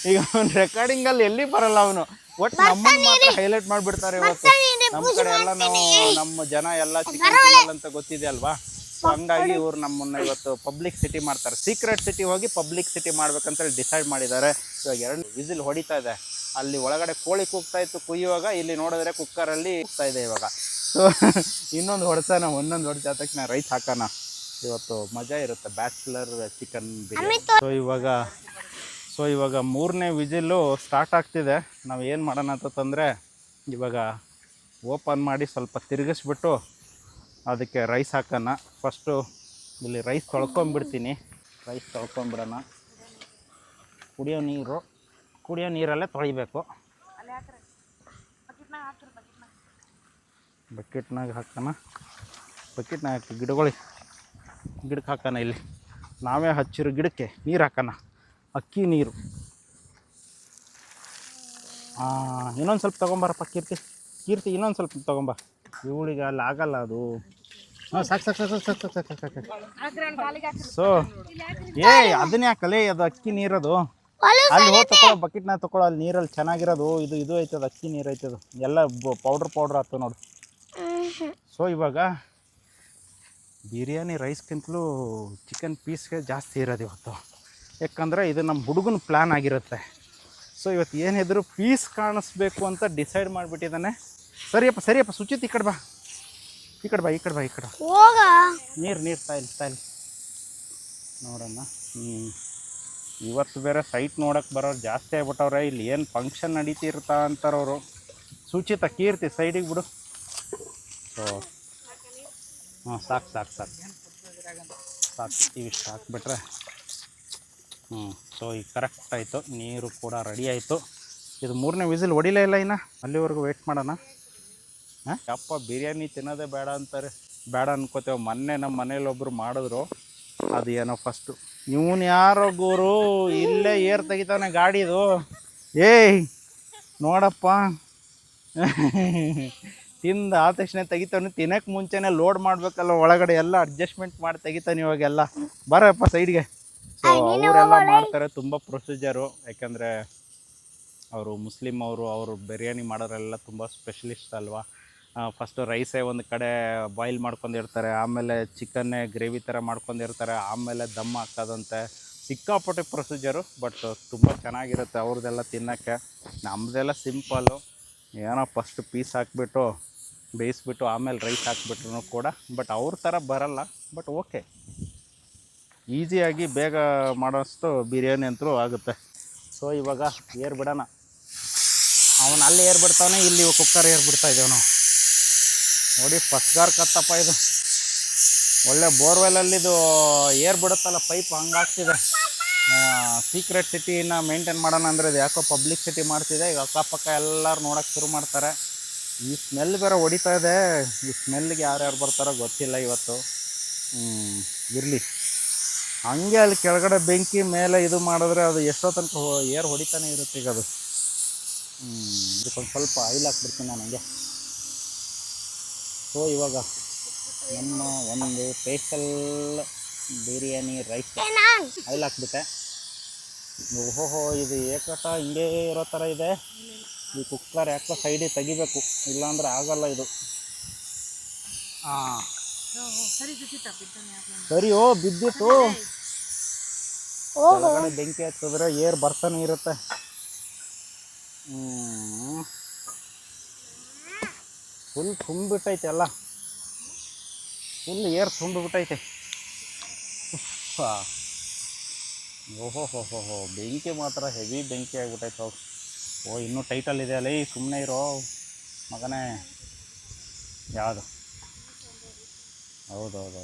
ಈಗ ಅವ್ನು ರೆಕಾರ್ಡಿಂಗಲ್ಲಿ ಎಲ್ಲಿ ಬರಲ್ಲ ಅವನು, ಒಟ್ಟು ನಮ್ಮನ್ನು ಮಾತ್ರ ಹೈಲೈಟ್ ಮಾಡಿಬಿಡ್ತಾರೆ ಇವತ್ತು. ನಮ್ಮ ಕಡೆ ಎಲ್ಲ ನಾವು ನಮ್ಮ ಜನ ಎಲ್ಲ ಚಿಕನ್ ತಿನ್ನಲ್ಲ ಅಂತ ಗೊತ್ತಿದೆ ಅಲ್ವಾ. ಸೊ ಹಂಗಾಗಿ ಇವ್ರು ನಮ್ಮನ್ನು ಇವತ್ತು ಪಬ್ಲಿಕ್ ಸಿಟಿ ಮಾಡ್ತಾರೆ, ಸೀಕ್ರೆಟ್ ಸಿಟಿ ಹೋಗಿ ಪಬ್ಲಿಕ್ ಸಿಟಿ ಮಾಡ್ಬೇಕಂತೇಳಿ ಡಿಸೈಡ್ ಮಾಡಿದ್ದಾರೆ. ಇವಾಗ 2 ವಿಸಿಲ್ ಹೊಡಿತಾ ಇದೆ, ಅಲ್ಲಿ ಒಳಗಡೆ ಕೋಳಿ ಕೂಗ್ತಾ ಇತ್ತು ಕುಯ್ಯುವಾಗ, ಇಲ್ಲಿ ನೋಡಿದ್ರೆ ಕುಕ್ಕರಲ್ಲಿ ಕೂಗ್ತಾ ಇದೆ ಇವಾಗ. ಸೊ ಇನ್ನೊಂದು ಹೊಡ್ಸೋಣ, ಒಂದೊಂದು ಹೊಡ್ಸ ತಕ್ಷಣ ರೈಸ್ ಹಾಕೋಣ, ಇವತ್ತು ಮಜಾ ಇರುತ್ತೆ ಬ್ಯಾಚುಲರ್ ಚಿಕನ್ ಬಿರಿಯಾನಿ. ಸೊ ಇವಾಗ 3ನೇ ವಿಜಿಲ್ಲು ಸ್ಟಾರ್ಟ್ ಆಗ್ತಿದೆ. ನಾವು ಏನು ಮಾಡೋಣ ಅಂತಂದರೆ, ಇವಾಗ ಓಪನ್ ಮಾಡಿ ಸ್ವಲ್ಪ ತಿರುಗಿಸ್ಬಿಟ್ಟು ಅದಕ್ಕೆ ರೈಸ್ ಹಾಕೋಣ. ಫಸ್ಟು ಇಲ್ಲಿ ರೈಸ್ ತೊಳ್ಕೊಂಬಿಡ್ತೀನಿ, ರೈಸ್ ತೊಳ್ಕೊಂಬಿಡೋಣ. ಕುಡಿಯೋ ನೀರಲ್ಲೇ ತೊಳಿಬೇಕು. ಬಕೆಟ್ನಾಗ ಹಾಕೋಣ, ಬಕೆಟ್ನಾಗ ಹಾಕಿ ಗಿಡಕ್ಕೆ ಹಾಕೋಣ. ಇಲ್ಲಿ ನಾವೇ ಹಚ್ಚಿರೋ ಗಿಡಕ್ಕೆ ನೀರು ಹಾಕೋಣ, ಅಕ್ಕಿ ನೀರು. ಇನ್ನೊಂದು ಸ್ವಲ್ಪ ತೊಗೊಂಬಾರಪ್ಪ ಕೀರ್ತಿ, ಇನ್ನೊಂದು ಸ್ವಲ್ಪ ತೊಗೊಂಬ, ಇವಳಿಗೆ ಅಲ್ಲಿ ಆಗಲ್ಲ ಅದು. ಸಾಕು. ಸೊ ಅದನ್ನೇ ಹಾಕಲೇ, ಅದು ಅಕ್ಕಿ ನೀರದು, ಅಲ್ಲಿ ಹೋಗಿ ತಗೊಳ್ಳೋ, ಬಕೆಟ್ನಾಗ ತಗೊಳ್ಳೋ, ಅಲ್ಲಿ ನೀರಲ್ಲಿ ಚೆನ್ನಾಗಿರೋದು ಇದು ಐತದ, ಅಕ್ಕಿ ನೀರು ಐತದು, ಎಲ್ಲ ಪೌಡ್ರ್ ಆಯ್ತು ನೋಡು. ಸೊ ಇವಾಗ ಬಿರಿಯಾನಿ ರೈಸ್ಗಿಂತಲೂ ಚಿಕನ್ ಪೀಸ್ಗೆ ಜಾಸ್ತಿ ಇರೋದು ಇವತ್ತು, ಯಾಕಂದರೆ ಇದು ನಮ್ಮ ಹುಡುಗನ ಪ್ಲ್ಯಾನ್ ಆಗಿರುತ್ತೆ. ಸೊ ಇವತ್ತು ಏನಿದ್ರು ಪೀಸ್ ಕಾಣಿಸ್ಬೇಕು ಅಂತ ಡಿಸೈಡ್ ಮಾಡಿಬಿಟ್ಟಿದ್ದಾನೆ. ಸರಿಯಪ್ಪ ಸುಚಿತ್, ಈ ಕಡೆ ಬಾ. ನೀರು ತಾಯಿಲ್ ನೋಡೋಣ. ಇವತ್ತು ಬೇರೆ ಸೈಟ್ ನೋಡೋಕೆ ಬರೋರು ಜಾಸ್ತಿ ಆಗ್ಬಿಟ್ಟವ್ರೆ, ಇಲ್ಲಿ ಏನು ಫಂಕ್ಷನ್ ನಡೀತಿರ್ತಾ ಅಂತಾರವರು. ಸುಚಿತ, ಕೀರ್ತಿ ಸೈಡಿಗೆ ಬಿಡು. ಸೊ ಸಾಕು ಇವಿಷ್ಟು ಹಾಕ್ಬಿಟ್ರೆ ಸೊ ಈಗ ಕರೆಕ್ಟ್ ಆಯಿತು, ನೀರು ಕೂಡ ರೆಡಿ ಆಯಿತು. ಇದು 3ನೇ ವಿಸಿಲ್ ಹೊಡಿಲೇ ಇಲ್ಲ ಇನ್ನು, ಅಲ್ಲಿವರೆಗೂ ವೆಯ್ಟ್ ಮಾಡೋಣ. ಯಪ್ಪ ಬಿರಿಯಾನಿ ತಿನ್ನೋದೇ ಬೇಡ ಅಂತಾರೆ, ಬೇಡ ಅನ್ಕೋತೇವೆ. ಮೊನ್ನೆ ನಮ್ಮ ಮನೇಲಿ ಒಬ್ಬರು ಮಾಡಿದ್ರು, ಅದು ಏನೋ ಫಸ್ಟು ಇವನು ಯಾರೋ ಗುರು ಇಲ್ಲೇ ಏರ್ ತೆಗಿತಾನೆ ಗಾಡಿದು. ನೋಡಪ್ಪ ತಿಂದು ಆದ ತಕ್ಷಣ ತೆಗಿತಾನೆ, ತಿನ್ನೋಕ್ಕೆ ಮುಂಚೆನೇ ಲೋಡ್ ಮಾಡಬೇಕಲ್ಲ ಒಳಗಡೆ, ಎಲ್ಲ ಅಡ್ಜಸ್ಟ್ಮೆಂಟ್ ಮಾಡಿ ತೆಗಿತಾನೆ ಇವಾಗೆಲ್ಲ. ಬರಪ್ಪ ಸೈಡ್ಗೆ. ಸೊ ಅವರೆಲ್ಲ ಮಾಡ್ತಾರೆ, ತುಂಬ ಪ್ರೊಸೀಜರು, ಯಾಕಂದರೆ ಅವರು ಮುಸ್ಲಿಮ್ ಅವರು ಬಿರಿಯಾನಿ ಮಾಡೋರೆಲ್ಲ ತುಂಬ ಸ್ಪೆಷಲಿಸ್ಟ್ ಅಲ್ವಾ. ಫಸ್ಟು ರೈಸೇ ಒಂದು ಕಡೆ ಬಾಯ್ಲ್ ಮಾಡ್ಕೊಂಡಿರ್ತಾರೆ, ಆಮೇಲೆ ಚಿಕನ್ನೇ ಗ್ರೇವಿ ಥರ ಮಾಡ್ಕೊಂಡಿರ್ತಾರೆ, ಆಮೇಲೆ ದಮ್ ಹಾಕೋದಂತೆ, ಸಿಕ್ಕಾಪಟ್ಟೆ ಪ್ರೊಸೀಜರು. ಬಟ್ ತುಂಬ ಚೆನ್ನಾಗಿರುತ್ತೆ ಅವ್ರದ್ದೆಲ್ಲ ತಿನ್ನೋಕ್ಕೆ. ನಮ್ಮದೆಲ್ಲ ಸಿಂಪಲ್ಲು, ಏನೋ ಫಸ್ಟ್ ಪೀಸ್ ಹಾಕ್ಬಿಟ್ಟು ಬೇಯಿಸ್ಬಿಟ್ಟು ಆಮೇಲೆ ರೈಸ್ ಹಾಕ್ಬಿಟ್ರು ಕೂಡ, ಬಟ್ ಅವ್ರ ಥರ ಬರಲ್ಲ. ಬಟ್ ಓಕೆ, ಈಸಿಯಾಗಿ ಬೇಗ ಮಾಡೋಷ್ಟು ಬಿರಿಯಾನಿ ಅಂತೂ ಆಗುತ್ತೆ. ಸೊ ಇವಾಗ ಏರ್ ಬಿಡೋಣ. ಅವನು ಅಲ್ಲಿ ಏರ್ ಬಿಡ್ತಾನೆ, ಇಲ್ಲಿ ಕುಕ್ಕರ್ ಏರ್ ಬಿಡ್ತಾ ಇದ್ದೇವೆ ನಾವು. ನೋಡಿ ಫಸ್ಟ್ಗಾರ್ ಕತ್ತಪ್ಪ ಇದು, ಒಳ್ಳೆ ಬೋರ್ವೆಲಲ್ಲಿದು ಏರ್ ಬಿಡುತ್ತಲ್ಲ ಪೈಪ್, ಹಂಗಾಗ್ತಿದೆ. ಸೀಕ್ರೆಟ್ ಸಿಟಿನ ಮೇಂಟೈನ್ ಮಾಡೋಣ ಅಂದರೆ ಇದು ಯಾಕೋ ಪಬ್ಲಿಕ್ ಸಿಟಿ ಮಾಡ್ತಿದೆ. ಈಗ ಅಕ್ಕಪಕ್ಕ ಎಲ್ಲರೂ ನೋಡೋಕ್ಕೆ ಶುರು ಮಾಡ್ತಾರೆ. ಈ ಸ್ಮೆಲ್ ಬೇರೆ ಹೊಡಿತಾ ಇದೆ, ಈ ಸ್ಮೆಲ್ಗೆ ಯಾರ್ಯಾರು ಬರ್ತಾರೋ ಗೊತ್ತಿಲ್ಲ ಇವತ್ತು. ಇರಲಿ ಹಂಗೆ, ಅಲ್ಲಿ ಕೆಳಗಡೆ ಬೆಂಕಿ ಮೇಲೆ ಇದು ಮಾಡಿದ್ರೆ ಅದು ಎಷ್ಟೋ ತನಕ ಏರ್ ಹೊಡಿತಾನೆ ಇರುತ್ತೆ. ಈಗ ಅದು ಇದಕ್ಕೊಂದು ಸ್ವಲ್ಪ ಆಯಿಲ್ ಹಾಕ್ಬಿಡ್ತೀನಿ ನಾನು ಹಂಗೆ. ಸೊ ಇವಾಗ ನಮ್ಮ ಒಂದು ಸ್ಪೆಷಲ್ ಬಿರಿಯಾನಿ ರೈಸ್ ಆಯಿಲ್ ಹಾಕ್ಬಿಟ್ಟೆ. ಓಹೋ, ಇದು ಏಕಟ ಹಿಂಗೆ ಇರೋ ಥರ ಇದೆ. ಈ ಕುಕ್ಕರ್ ಯಾಕೋ ಸೈಡಿಗೆ ತೆಗಿಬೇಕು, ಇಲ್ಲಾಂದರೆ ಆಗಲ್ಲ ಇದು. ಸರಿ, ಬಿದ್ದಿತ್ತು. ಒಳಗಡೆ ಬೆಂಕಿ ಹಚ್ಚಿದ್ರೆ ಏರ್ ಬರ್ತಾನೆ ಇರುತ್ತೆ. ಫುಲ್ ತುಂಬಿಬಿಟ್ಟೈತೆ, ಎಲ್ಲ ಫುಲ್ ಏರ್ ತುಂಬಿಬಿಟ್ಟೈತೆ. ಓಹೋ, ಬೆಂಕಿ ಮಾತ್ರ ಹೆವಿ ಬೆಂಕಿ ಆಗಿಬಿಟ್ಟೈತೆ. ಹೋಗಿ ಇನ್ನೂ ಟೈಟಲ್ಲಿದೆ ಅಲ್ಲ, ಸುಮ್ಮನೆ ಇರೋ ಮಗನೇ. ಯಾವುದು? ಹೌದೌದು.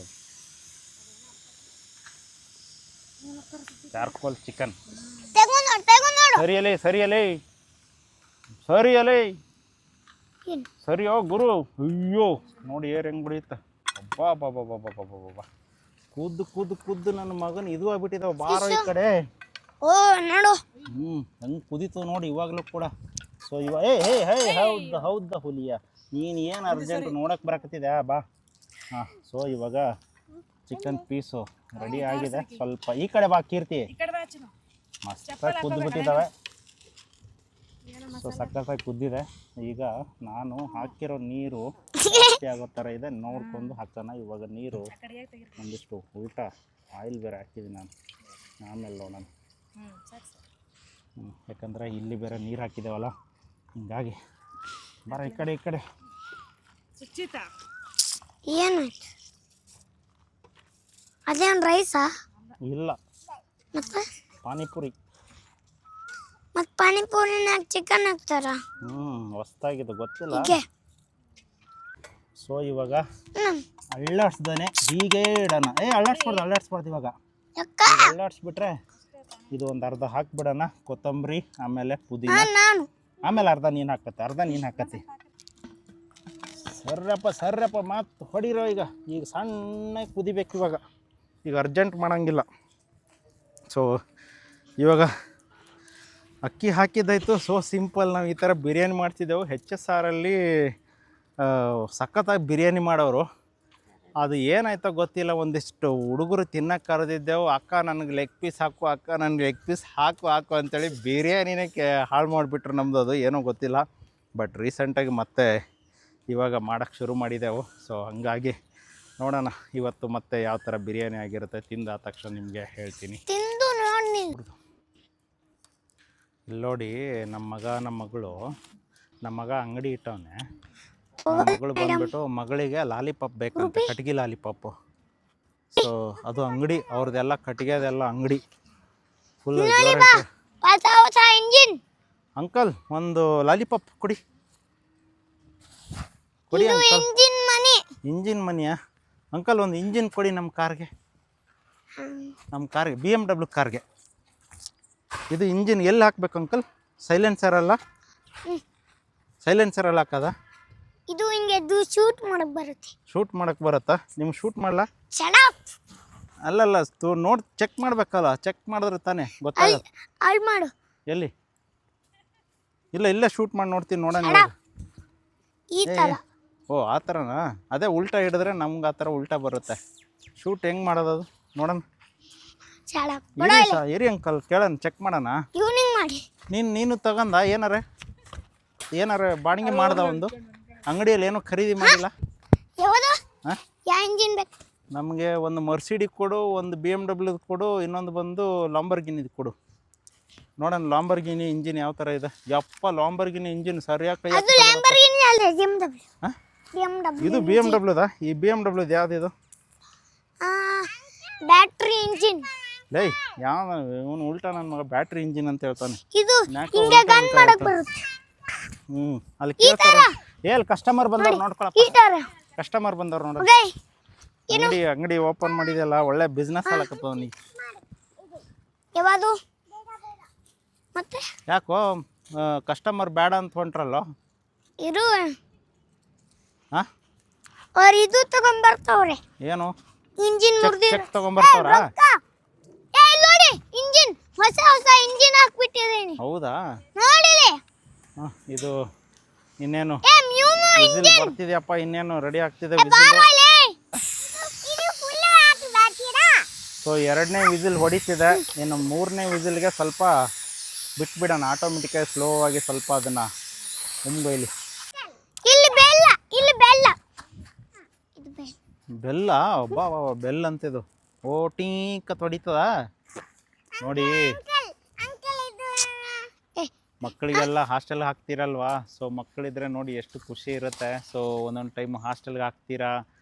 Charcoal chicken. ತಗೊಂಡು ಸರಿಯಲೇ ಸರಿಯಲೇ ಸರಿಯಲೇ ಏನು ಸರಿಯೋ ಗುರು. ಅಯ್ಯೋ ನೋಡಿ ಏರ್ ಹೆಂಗೆ ಬಿಡಿಯುತ್ತೆ. ಅಬ್ಬಾ ಬಾಬಾ ಬಾಬಾ ಬಾಬಾ ಬಾಬಾ ಕೂದ್ದು ಕೂದ್ದು ಕೂದ್ದು ನನ್ನ ಮಗನ ಇದು ಆಗ್ಬಿಟ್ಟಿದ್ದಾವೆ. ಬಾರೋ ಈ ಕಡೆ. ಓ ನೋಡು ಹೆಂಗೆ ಕುದೀತು ನೋಡಿ ಇವಾಗಲೂ ಕೂಡ. ಸೊ ಇವಾಗ ಹೌದ ಹುಲಿಯ ನೀನು ಏನು ಅರ್ಜೆಂಟ್ ನೋಡಕ್ಕೆ ಬರಕತ್ತಿದೆ ಬಾ. ಹಾಂ ಸೊ ಇವಾಗ ಚಿಕನ್ ಪೀಸು ರೆಡಿ ಆಗಿದೆ. ಸ್ವಲ್ಪ ಈ ಕಡೆ ಬಾ ಕೀರ್ತಿ. ಮಸ್ತಾಗಿ ಕುದ್ದುಬಿಟ್ಟಿದ್ದಾವೆ. ಸೊ ಸಕ್ಕತ್ತಾಗಿ ಕುದ್ದಿದೆ. ಈಗ ನಾನು ಹಾಕಿರೋ ನೀರು ಜಾಸ್ತಿ ಆಗೋ ಥರ ಇದೆ, ನೋಡ್ಕೊಂಡು ಹಾಕೋಣ. ಇವಾಗ ನೀರು ಒಂದಿಷ್ಟು ಉಲ್ಟಾ ಆಯಿಲ್ ಬೇರೆ ಹಾಕಿದ್ದೀನಿ ನಾನು, ಆಮೇಲೆ ನೋಡೋಣ. ಯಾಕಂದರೆ ಇಲ್ಲಿ ಬೇರೆ ನೀರು ಹಾಕಿದ್ದೇವಲ್ಲ, ಹಿಂಗಾಗಿ ಬರ ಈ ಕಡೆ ಈ ಕಡೆ. ಏನು ಅದೇನು ರೈಸಾ? ಇಲ್ಲ, ಮತ್ತೆ ಪಾನಿಪುರಿ. ಮತ್ತೆ ಪಾನಿಪುರಿನಾಗ ಚಿಕನ್ ಹಾಕ್ತಾರ? ಹೊಸ್ತಾಗಿದೆ, ಗೊತ್ತಿಲ್ಲ. ಸೊ ಇವಾಗ ಅಳ್ಳಾಡ್ಸ್ದಾನೆ ಹೀಗೆ ಇಡೋಣ. ಅಳ್ಳಾಡ್ಸ್ಬಾರ್ದು ಇವಾಗ. ಅಳ್ಳಾಡ್ಸ್ಬಿಟ್ರೆ ಇದು ಒಂದು ಅರ್ಧ ಹಾಕ್ಬಿಡೋಣ ಕೊತ್ತಂಬರಿ, ಆಮೇಲೆ ಪುದೀನ, ಆಮೇಲೆ ಅರ್ಧ ನೀನು ಹಾಕತ್ತೆ. ಸರ್ರಪ್ಪ ಮಾತು ಹೊಡಿರೋ. ಈಗ ಸಣ್ಣಗೆ ಕುದಿಬೇಕು. ಈಗ ಅರ್ಜೆಂಟ್ ಮಾಡೋಂಗಿಲ್ಲ. ಸೊ ಇವಾಗ ಅಕ್ಕಿ ಹಾಕಿದ್ದಾಯಿತು. So simple. ನಾವು ಈ ಥರ ಬಿರಿಯಾನಿ ಮಾಡ್ತಿದ್ದೆವು. HR ಅಲ್ಲಿ ಸಖತ್ತಾಗಿ ಬಿರಿಯಾನಿ ಮಾಡೋರು. ಅದು ಏನಾಯ್ತೋ ಗೊತ್ತಿಲ್ಲ, ಒಂದಿಷ್ಟು ಹುಡುಗರು ತಿನ್ನಕ್ಕೆ ಕರೆದಿದ್ದೆವು. ಅಕ್ಕ ನನಗೆ ಲೆಗ್ ಪೀಸ್ ಹಾಕು, ಹಾಕು ಅಂತೇಳಿ ಬಿರಿಯಾನಿನೇ ಹಾಳು ಮಾಡಿಬಿಟ್ರು ನಮ್ಮದು. ಅದು ಏನೋ ಗೊತ್ತಿಲ್ಲ. ಬಟ್ ರೀಸೆಂಟಾಗಿ ಮತ್ತೆ ಇವಾಗ ಮಾಡೋಕ್ಕೆ ಶುರು ಮಾಡಿದೆವು. ಸೊ ಹಂಗಾಗಿ ನೋಡೋಣ ಇವತ್ತು ಮತ್ತೆ ಯಾವ ಥರ ಬಿರಿಯಾನಿ ಆಗಿರುತ್ತೆ. ತಿಂದಾದ ತಕ್ಷಣ ನಿಮಗೆ ಹೇಳ್ತೀನಿ. ಇಲ್ಲಿ ನೋಡಿ, ನಮ್ಮ ಮಗ ಅಂಗಡಿ ಇಟ್ಟವನೆ. ನಮ್ಮ ಮಗಳು ಬಂದ್ಬಿಟ್ಟು ಮಗಳಿಗೆ ಲಾಲಿಪಾಪ್ ಬೇಕಂತೆ, ಕಟ್ಗೆ ಲಾಲಿಪಾಪು. ಸೊ ಅದು ಅಂಗಡಿ ಅವ್ರದ್ದೆಲ್ಲ, ಕಟ್ಟಿಗೆದೆಲ್ಲ ಅಂಗಡಿ ಫುಲ್. ಅಂಕಲ್ ಒಂದು ಲಾಲಿಪಾಪ್ ಕೊಡಿ ಅಂಕಲ್. ಇಂಜಿನ್ ಮನಿಯಾ ಅಂಕಲ್? ಒಂದು ಇಂಜಿನ್ ಕೊಡಿ ನಮ್ಮ ಕಾರ್ಗೆ BMW ಕಾರ್ಗೆ. ಇದು ಇಂಜಿನ್ ಎಲ್ಲಿ ಹಾಕ್ಬೇಕು ಅಂಕಲ್? ಸೈಲೆನ್ಸರ್ ಅಲ್ಲ ಹಾಕದ? ಇದು ಹಿಂಗೆ ಶೂಟ್ ಮಾಡಕ್ಕೆ ಬರುತ್ತಾ? ನಿಮ್ಗೆ ಶೂಟ್ ಮಾಡಲ್ಲ? ಅಲ್ಲಲ್ಲ, ನೋಡಿ ಚೆಕ್ ಮಾಡಬೇಕಲ್ಲ. ಚೆಕ್ ಮಾಡಿದ್ರೆ ತಾನೇ ಗೊತ್ತಾಗಲ್ಲ. ಎಲ್ಲಿ? ಇಲ್ಲ ಶೂಟ್ ಮಾಡಿ ನೋಡ್ತೀನಿ, ನೋಡೋಣ. ಓ ಆ ಥರನಾ? ಅದೇ ಉಲ್ಟಾ ಹಿಡಿದ್ರೆ ನಮ್ಗೆ ಆ ಥರ ಉಲ್ಟಾ ಬರುತ್ತೆ. ಶೂಟ್ ಹೆಂಗೆ ಮಾಡೋದು ಅದು ನೋಡೋಣ. ಇರಿ ಅಂಕಲ್, ಕೇಳೋಣ, ಚೆಕ್ ಮಾಡೋಣ. ನೀನು ತಗೊಂಡ ಏನಾರ ಬಾಡಿಗೆ ಮಾಡ್ದ? ಒಂದು ಅಂಗಡಿಯಲ್ಲಿ ಏನೋ ಖರೀದಿ ಮಾಡಿಲ್ಲ? ನಮಗೆ ಒಂದು ಮರ್ಸಿಡಿ ಕೊಡು, ಒಂದು BMW ಕೊಡು, ಇನ್ನೊಂದು ಬಂದು ಲಾಂಬರ್ಗಿನಿದು ಕೊಡು ನೋಡೋಣ. ಲಾಂಬರ್ಗಿನಿ ಇಂಜಿನ್ ಯಾವ ಥರ ಇದೆ? ಯಪ್ಪ, ಲಾಂಬರ್ಗಿನಿ ಇಂಜಿನ್ ಸರಿಯಾಗಿ. ಇದು BMW? ಈ BMW ಯಾವ್ದು? Battery engine. ಲೇ ಯಾವ ಇವನು ಉಲ್ಟಾ ನನ್ನ ಮಗ ಬ್ಯಾಟ್ರಿ ಇಂಜಿನ್ ಅಂತ ಹೇಳ್ತಾನೆ. ಅಲ್ಲಿ ಕೇಳ್ತಾರೆ. ಕಸ್ಟಮರ್ ಬಂದವ್ರು ನೋಡ್ಕೊಳಪ್ಪ. ಕಸ್ಟಮರ್ ಬಂದವ್ರು ನೋಡ. ಅಂಗಡಿ ಓಪನ್ ಮಾಡಿದೆಲ್ಲ, ಒಳ್ಳೆ ಬಿಸ್ನೆಸ್ ಆಗಕತ್ತವ ನೀ. ಯಾಕೋ ಕಸ್ಟಮರ್ ಬೇಡ ಅಂತ ಹೊಂಟ್ರಲ್ಲ? ಇದು ತಗೊಂಡ್ಬರ್ತಾವ್ರೆ. ಏನು? ಇಂಜಿನ್ ಚೆಕ್ ತಗೊಂಡ್ಬರ್ತಾವ್ರ? ಇಂಜಿನ್ ಹೊಸ ಇಂಜಿನ್ ಹಾಕ್ಬಿಟ್ಟಿದ್ದೀನಿ. ಹೌದಾ? ನೋಡಿಲಿ. ಇದು ಇನ್ನೇನು ವಿಸಿಲ್ ಬರ್ತಿದ್ಯಪ್ಪ, ಇನ್ನೇನು ರೆಡಿ ಆಗ್ತಿದೆ ವಿಸಿಲ್. ಸೊ 2ನೇ ವಿಸಿಲ್ ಹೊಡಿತಿದೆ. ಇನ್ನು 3ನೇ ವಿಸಿಲ್ಗೆ ಸ್ವಲ್ಪ ಬಿಟ್ಬಿಡೋಣ. ಆಟೋಮೆಟಿಕಾಗಿ ಸ್ಲೋ ಆಗಿ ಸ್ವಲ್ಪ ಅದನ್ನ ಉಮ್ಗೊಯ್ಲಿ. ಬೆಲ್ಲ? ಒಬ್ಬ ಬೆಲ್ಲ ಅಂತಿದು. ಓ ಟೀಕ ಹೊಡಿತದ ನೋಡಿ. ಮಕ್ಕಳಿಗೆಲ್ಲ ಹಾಸ್ಟೆಲ್ ಹಾಕ್ತಿರಲ್ವಾ? ಸೊ ಮಕ್ಕಳಿದ್ರೆ ನೋಡಿ ಎಷ್ಟು ಖುಷಿ ಇರುತ್ತೆ. ಸೊ ಒಂದೊಂದು ಟೈಮ್ ಹಾಸ್ಟೆಲ್ಗೆ ಹಾಕ್ತೀರಾ,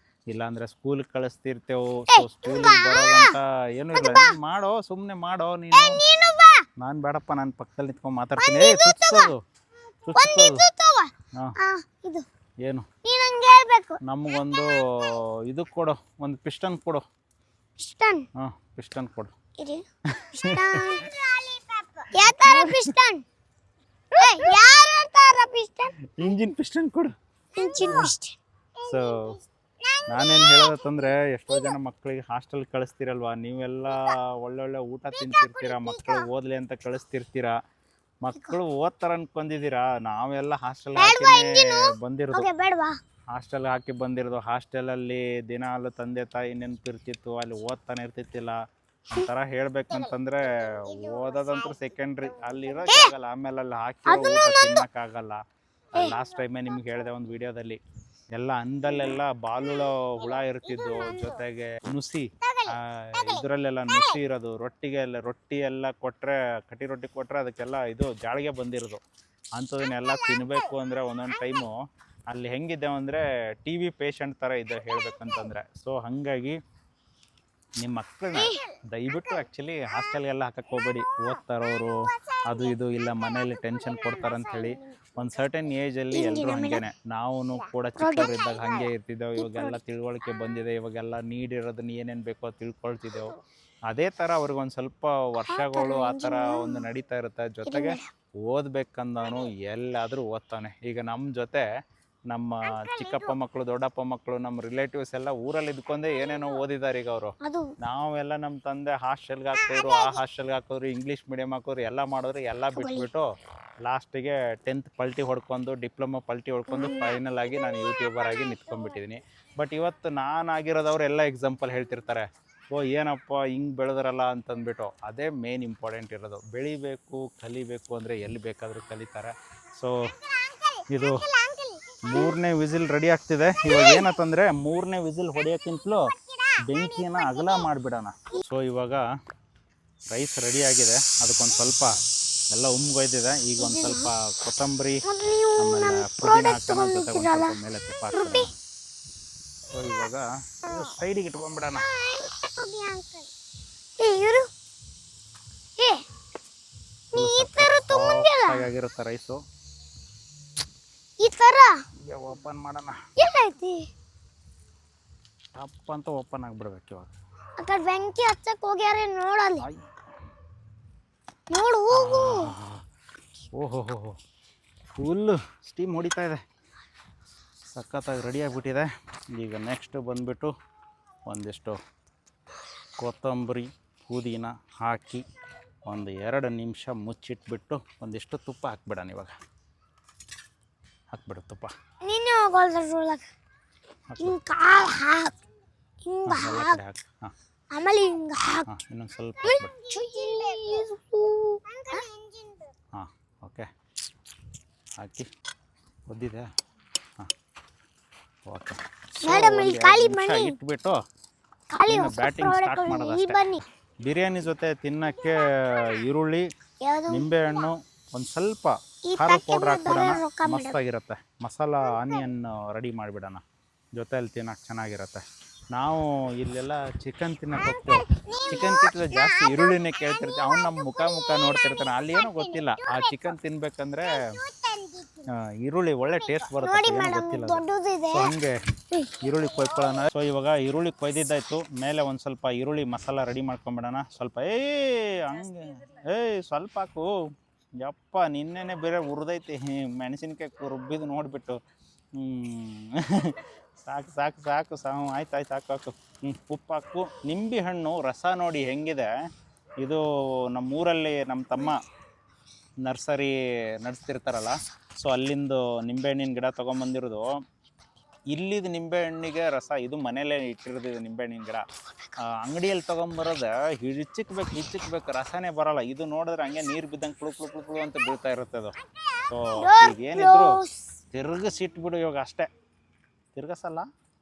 ಇಲ್ಲಾಂದ್ರೆ ಸ್ಕೂಲ್ಗೆ ಕಳಿಸ್ತಿರ್ತೇವೆ. ಸೊ ಸ್ಕೂಲಿಗೆ ಬರೋದಂತ ಏನೂ ಇಲ್ಲ. ನೀನು ಮಾಡೋ, ಸುಮ್ಮನೆ ಮಾಡೋ ನೀನು. ನಾನು ಬೇಡಪ್ಪ, ನಾನು ಪಕ್ಕದಲ್ಲಿ ನಿಂತ್ಕೊಂಡು ಮಾತಾಡ್ತೀನಿ. ಏನು? ನಮಗೊಂದು ಇದು ಕೊಡು, ಒಂದು ಪಿಸ್ಟನ್ ಕೊಡು. ಪಿಸ್ಟನ್ ಕೊಡು. ಇದು ಯಾವ ತರ ಪಿಸ್ಟನ್ ಯಾರ ತರ ಪಿಸ್ಟನ್ ಇಂಜಿನ್ ಪಿಸ್ಟನ್ ಕೊಡು. Engine piston. ಸೊ ನಾನೇನು ಹೇಳೋದಂತಂದ್ರೆ ಎಷ್ಟೋ ಜನ ಮಕ್ಕಳಿಗೆ ಹಾಸ್ಟೆಲ್ ಕಳಿಸ್ತಿರಲ್ವಾ, ನೀವೆಲ್ಲ ಒಳ್ಳೊಳ್ಳೆ ಊಟ ತಿಂತಿರ್ತೀರಾ, ಮಕ್ಕಳು ಓದ್ಲಿ ಅಂತ ಕಳಿಸ್ತಿರ್ತೀರಾ, ಮಕ್ಕಳು ಓದ್ತಾರ ಅನ್ಕೊಂಡಿದ್ದೀರಾ. ನಾವೆಲ್ಲ ಹಾಸ್ಟೆಲ್ ಬಂದಿರೋದು, ಓಕೆ ಬೇಡವಾ ಹಾಸ್ಟೆಲ್ ಹಾಕಿ ಬಂದಿರೋದು. ಹಾಸ್ಟೆಲಲ್ಲಿ ದಿನ ಅಲ್ಲೂ ತಂದೆ ತಾಯಿ ನೆನಪಿರ್ತಿತ್ತು, ಅಲ್ಲಿ ಓದ್ತಾನೆ ಇರ್ತಿತ್ತಿಲ್ಲ. ಒಂಥರ ಹೇಳ್ಬೇಕಂತಂದ್ರೆ ಓದೋದಂತೂ ಸೆಕೆಂಡ್ರಿ, ಅಲ್ಲಿ ಇರೋಕ್ಕಾಗಲ್ಲ. ಆಮೇಲೆ ಅಲ್ಲಿ ಹಾಕಿ ತಿನ್ನಕ್ಕಾಗಲ್ಲ. ಲಾಸ್ಟ್ ಟೈಮೇ ನಿಮ್ಗೆ ಹೇಳಿದೆ ಒಂದು ವಿಡಿಯೋದಲ್ಲಿ, ಎಲ್ಲ ಅನ್ನದಲ್ಲೆಲ್ಲ ಬಾಲುಳ ಹುಳ ಇರ್ತಿದ್ದು, ಜೊತೆಗೆ ನುಸಿ, ಇದರಲ್ಲೆಲ್ಲ ನುಸಿ ಇರೋದು. ರೊಟ್ಟಿ ಎಲ್ಲ ಕೊಟ್ಟರೆ, ಕಟ್ಟಿ ರೊಟ್ಟಿ ಕೊಟ್ಟರೆ ಅದಕ್ಕೆಲ್ಲ ಇದು ಜಾಳಿಗೆ ಬಂದಿರೋದು. ಅಂಥದನ್ನೆಲ್ಲ ತಿನ್ನಬೇಕು ಅಂದರೆ ಒಂದೊಂದು ಟೈಮು ಅಲ್ಲಿ ಹೆಂಗಿದ್ದೇವೆ ಅಂದರೆ ಟಿ ವಿ ಪೇಷಂಟ್ ಥರ ಇದೆ ಹೇಳ್ಬೇಕಂತಂದರೆ. ಸೊ ಹಾಗಾಗಿ ನಿಮ್ಮ ಮಕ್ಕಳನ್ನ ದಯವಿಟ್ಟು ಆ್ಯಕ್ಚುಲಿ ಹಾಸ್ಟೆಲ್ಗೆಲ್ಲ ಹಾಕಕ್ಕೆ ಹೋಗ್ಬೇಡಿ. ಓದ್ತಾರೋರು ಅದು ಇದು ಇಲ್ಲ ಮನೇಲಿ ಟೆನ್ಷನ್ ಕೊಡ್ತಾರಂಥೇಳಿ. ಒಂದು ಸರ್ಟನ್ ಏಜಲ್ಲಿ ಎಲ್ಲರೂ ಹಾಗೇನೆ, ನಾವು ಕೂಡ ಚಿಕ್ಕವರಿದ್ದಾಗ ಹಾಗೆ ಇರ್ತಿದ್ದೆವು. ಇವಾಗೆಲ್ಲ ತಿಳುವಳಿಕೆ ಬಂದಿದೆ, ಇವಾಗೆಲ್ಲ ನೀಡಿರೋದನ್ನ ಏನೇನು ಬೇಕೋ ತಿಳ್ಕೊಳ್ತಿದ್ದೆವು. ಅದೇ ಥರ ಅವ್ರಿಗೊಂದು ಸ್ವಲ್ಪ ವರ್ಷಗಳು ಆ ಥರ ಒಂದು ನಡೀತಾ ಇರುತ್ತೆ. ಜೊತೆಗೆ ಓದಬೇಕಂದವನು ಎಲ್ಲಾದರೂ ಓದ್ತಾನೆ. ಈಗ ನಮ್ಮ ಜೊತೆ ನಮ್ಮ ಚಿಕ್ಕಪ್ಪ ಮಕ್ಕಳು, ದೊಡ್ಡಪ್ಪ ಮಕ್ಕಳು, ನಮ್ಮ ರಿಲೇಟಿವ್ಸ್ ಎಲ್ಲ ಊರಲ್ಲಿ ಇದ್ಕೊಂಡೆ ಏನೇನೋ ಓದಿದ್ದಾರೆ ಈಗ ಅವರು. ನಾವೆಲ್ಲ ನಮ್ಮ ತಂದೆ ಹಾಸ್ಟೆಲ್ಗೆ ಹಾಕೋರು, ಆ ಹಾಸ್ಟೆಲ್ಗೆ ಹಾಕೋರು, ಇಂಗ್ಲೀಷ್ ಮೀಡಿಯಮ್ ಹಾಕೋರು, ಎಲ್ಲ ಮಾಡಿದ್ರು. ಎಲ್ಲ ಬಿಟ್ಬಿಟ್ಟು ಲಾಸ್ಟಿಗೆ 10th ಪಲ್ಟಿ ಹೊಡ್ಕೊಂಡು, ಡಿಪ್ಲೊಮಾ ಪಲ್ಟಿ ಹೊಡ್ಕೊಂಡು ಫೈನಲ್ ಆಗಿ ನಾನು ಯೂಟ್ಯೂಬರ್ ಆಗಿ ನಿಂತ್ಕೊಂಡ್ಬಿಟ್ಟಿದ್ದೀನಿ. ಬಟ್ ಇವತ್ತು ನಾನು ಆಗಿರೋದವ್ರು ಎಲ್ಲ ಎಕ್ಸಾಂಪಲ್ ಹೇಳ್ತಿರ್ತಾರೆ, ಓ ಏನಪ್ಪ ಹಿಂಗೆ ಬೆಳೆದ್ರಲ್ಲ ಅಂತಂದ್ಬಿಟ್ಟು. ಅದೇ ಮೇನ್ ಇಂಪಾರ್ಟೆಂಟ್ ಇರೋದು. ಬೆಳಿಬೇಕು, ಕಲಿಬೇಕು ಅಂದರೆ ಎಲ್ಲಿ ಬೇಕಾದರೂ ಕಲಿತಾರೆ. ಸೊ ಇದು 3ನೇ ವಿಸಿಲ್ ರೆಡಿ ಆಗ್ತಿದೆ. ಇವಾಗ ಏನಂತಂದರೆ 3ನೇ ವಿಸಿಲ್ ಹೊಡೆಯೋಕ್ಕಿಂತಲೂ ಬೆಂಕಿನ ಅಗಲ ಮಾಡಿಬಿಡೋಣ. ಸೊ ಇವಾಗ ರೈಸ್ ರೆಡಿ ಆಗಿದೆ, ಅದಕ್ಕೊಂದು ಸ್ವಲ್ಪ ಎಲ್ಲ ಉಮ್ಗೊಯ್ದಿದೆ. ಈಗ ಒಂದು ಸ್ವಲ್ಪ ಕೊತ್ತಂಬರಿ ಆಮೇಲೆ ಪುದೀನ ಹಾಕೋಣ, ಜೊತೆ ಒಂದು ಸ್ವಲ್ಪ ಮೇಲೆ ತುಪ್ಪ ಹಾಕ್ತೀನಿ. ಸೊ ಇವಾಗ ಸೈಡಿಗೆ ಇಟ್ಕೊಂಡ್ಬಿಡೋಣ. ಆಗಿರುತ್ತೆ ರೈಸು. ಈ ತರ ಓಪನ್ ಮಾಡೋಣ. ಏನೈತಿ ಟಪ್ ಅಂತ ಓಪನ್ ಆಗಿಬಿಡ್ಬೇಕು ಇವಾಗ. ಆ ಕಡೆ ಬೆಂಕಿ ಹಚ್ಚಕ್ ಹೋಗ್ಯಾರ ನೋಡಲ್ಲಿ, ನೋಡು ಹೋಗು. ಓಹೋ ಫುಲ್ಲು ಸ್ಟೀಮ್ ಹೊಡಿತಾ ಇದೆ, ಸಖತ್ತಾಗಿ ರೆಡಿ ಆಗಿಬಿಟ್ಟಿದೆ. ಈಗ ನೆಕ್ಸ್ಟ್ ಬಂದುಬಿಟ್ಟು ಒಂದಿಷ್ಟು ಕೊತ್ತಂಬರಿ ಪುದೀನ ಹಾಕಿ ಒಂದು 2 ನಿಮಿಷ ಮುಚ್ಚಿಟ್ಬಿಟ್ಟು ಒಂದಿಷ್ಟು ತುಪ್ಪ ಹಾಕ್ಬಿಡೋಣ. ಇವಾಗ ಹಾಕ್ಬಿಡು ತುಪ್ಪ. ನೀನೇ ಹೋಗೋದ್ರೊಳಗೆ ಹಿಂಗೆ ಕಾಲು ಹಾಕಿ, ಹಿಂಗೆ ಹಾಕಿ, ಹಾಂ ಆಮೇಲೆ ಹಿಂಗೆ ಹಾಕಿ, ಇನ್ನೊಂದು ಸ್ವಲ್ಪ ಹಾಂ ಓಕೆ ಹಾಕಿ ಒದ್ದಿದೆ. ಹಾಂ ಓಕೆ ಇಟ್ಬಿಟ್ಟು ಬ್ಯಾಟಿಂಗ್ ಸ್ಟಾರ್ಟ್ ಮಾಡೋದಷ್ಟೇ. ಬಿರಿಯಾನಿ ಜೊತೆ ತಿನ್ನೋಕ್ಕೆ ಈರುಳ್ಳಿ, ನಿಂಬೆಹಣ್ಣು, ಒಂದು ಸ್ವಲ್ಪ ಖಾರ ಪೌಡ್ರ್ ಹಾಕ್ಬಿಡೋಣ, ಮಸ್ತಾಗಿರುತ್ತೆ. ಮಸಾಲ ಆನಿಯನ್ ರೆಡಿ ಮಾಡಿಬಿಡೋಣ, ಜೊತೆಯಲ್ಲಿ ತಿನ್ನೋಕೆ ಚೆನ್ನಾಗಿರುತ್ತೆ. ನಾವು ಇಲ್ಲೆಲ್ಲ ಚಿಕನ್ ತಿನ್ನೋಕೆ ಹೋಗ್ತೇವೆ, ಚಿಕನ್ ತಿಂದರೆ ಜಾಸ್ತಿ ಈರುಳ್ಳಿನೇ ಕೇಳ್ತಿರ್ತೀವಿ. ಅವ್ನು ನಮ್ಮ ಮುಖ ನೋಡ್ತಿರ್ತಾನೆ, ಅಲ್ಲಿ ಏನೋ ಗೊತ್ತಿಲ್ಲ. ಆ ಚಿಕನ್ ತಿನ್ಬೇಕಂದ್ರೆ ಈರುಳ್ಳಿ ಒಳ್ಳೆ ಟೇಸ್ಟ್ ಬರುತ್ತೆ, ಏನೋ ಗೊತ್ತಿಲ್ಲ. ಸೊ ಹಂಗೆ ಈರುಳ್ಳಿ ಕೊಯ್ಕೊಳ್ಳೋಣ. ಸೊ ಇವಾಗ ಈರುಳ್ಳಿ ಕೊಯ್ದಿದ್ದಾಯ್ತು, ಮೇಲೆ ಒಂದು ಸ್ವಲ್ಪ ಈರುಳ್ಳಿ ಮಸಾಲ ರೆಡಿ ಮಾಡ್ಕೊಂಬಿಡೋಣ. ಸ್ವಲ್ಪ ಹಂಗೆ ಸ್ವಲ್ಪ ಹಾಕು. ಯಪ್ಪ ನಿನ್ನೆನೆ ಬೇರೆ ಹುರಿದೈತಿ ಮೆಣಸಿನ್ಕಾಯಿ ರುಬ್ಬಿದ್ದು ನೋಡಿಬಿಟ್ಟು. ಸಾಕು ಆಯ್ತು ಹಾಕು. ಉಪ್ಪು ಹಾಕು. ನಿಂಬೆ ಹಣ್ಣು ರಸ ನೋಡಿ ಹೆಂಗಿದೆ. ಇದು ನಮ್ಮೂರಲ್ಲಿ ನಮ್ಮ ತಮ್ಮ ನರ್ಸರಿ ನಡೆಸ್ತಿರ್ತಾರಲ್ಲ, ಸೊ ಅಲ್ಲಿಂದು ನಿಂಬೆಹಣ್ಣಿನ ಗಿಡ ತೊಗೊಂಬಂದಿರೋದು. ಇಲ್ಲಿದು ನಿಂಬೆಹಣ್ಣಿಗೆ ರಸ ಇದು ಮನೇಲೇ ಇಟ್ಟಿರೋದು ನಿಂಬೆಹಣ್ಣಿನ ಗಿಡ. ಅಂಗಡಿಯಲ್ಲಿ ತೊಗೊಂಬರೋದು ಹಿಚ್ಚಿಕ್ಬೇಕು, ರಸನೇ ಬರೋಲ್ಲ. ಇದು ನೋಡಿದ್ರೆ ಹಂಗೆ ನೀರು ಬಿದ್ದಂಗೆ ಕುಳು ಅಂತ ಬೀಳ್ತಾ ಇರುತ್ತೆ ಅದು. ಸೊ ಈಗ ಏನಿದ್ರು ತಿರ್ಗಿಸಿಟ್ಬಿಡು ಇವಾಗ ಅಷ್ಟೇ, ತಿರ್ಗಸಲ್ಲ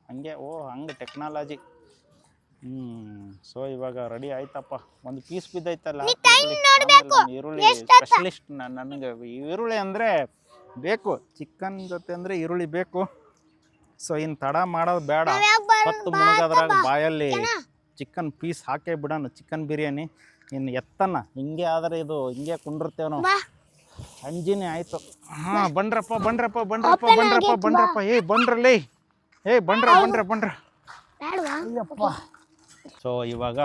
ಹಂಗೆ. ಹಂಗೆ ಟೆಕ್ನಾಲಜಿ. ಸೊ ಇವಾಗ ರೆಡಿ ಆಯ್ತಪ್ಪ. ಒಂದು ಪೀಸ್ ಬಿದ್ದೈತಲ್ಲ ಈರುಳ್ಳಿ. ಸ್ಪೆಷಲಿಸ್ಟ್ ನನಗೆ ಈರುಳ್ಳಿ ಅಂದರೆ ಬೇಕು, ಚಿಕನ್ ಜೊತೆ ಅಂದರೆ ಈರುಳ್ಳಿ ಬೇಕು. ಸೊ ಇನ್ನು ತಡ ಮಾಡೋದು ಬೇಡ, ಹೊತ್ತು ಮುಳುಗೋದ್ರಾಗ ಬಾಯಲ್ಲಿ ಚಿಕನ್ ಪೀಸ್ ಹಾಕೇ ಬಿಡೋಣ. ಚಿಕನ್ ಬಿರಿಯಾನಿ ಇನ್ನು ಎತ್ತನ ಹಿಂಗೆ ಆದರೆ ಇದು ಹಿಂಗೆ ಕುಂಡಿರ್ತೇವೆ ನಾವು. ಅಂಜಿನೇ ಆಯಿತು. ಹಾಂ ಬನ್ರಪ್ಪ. ಬಂಡ್ರಲ್ಲೇ. ಬಂಡ್ರ ಅಯ್ಯಪ್ಪ ಸೊ ಇವಾಗ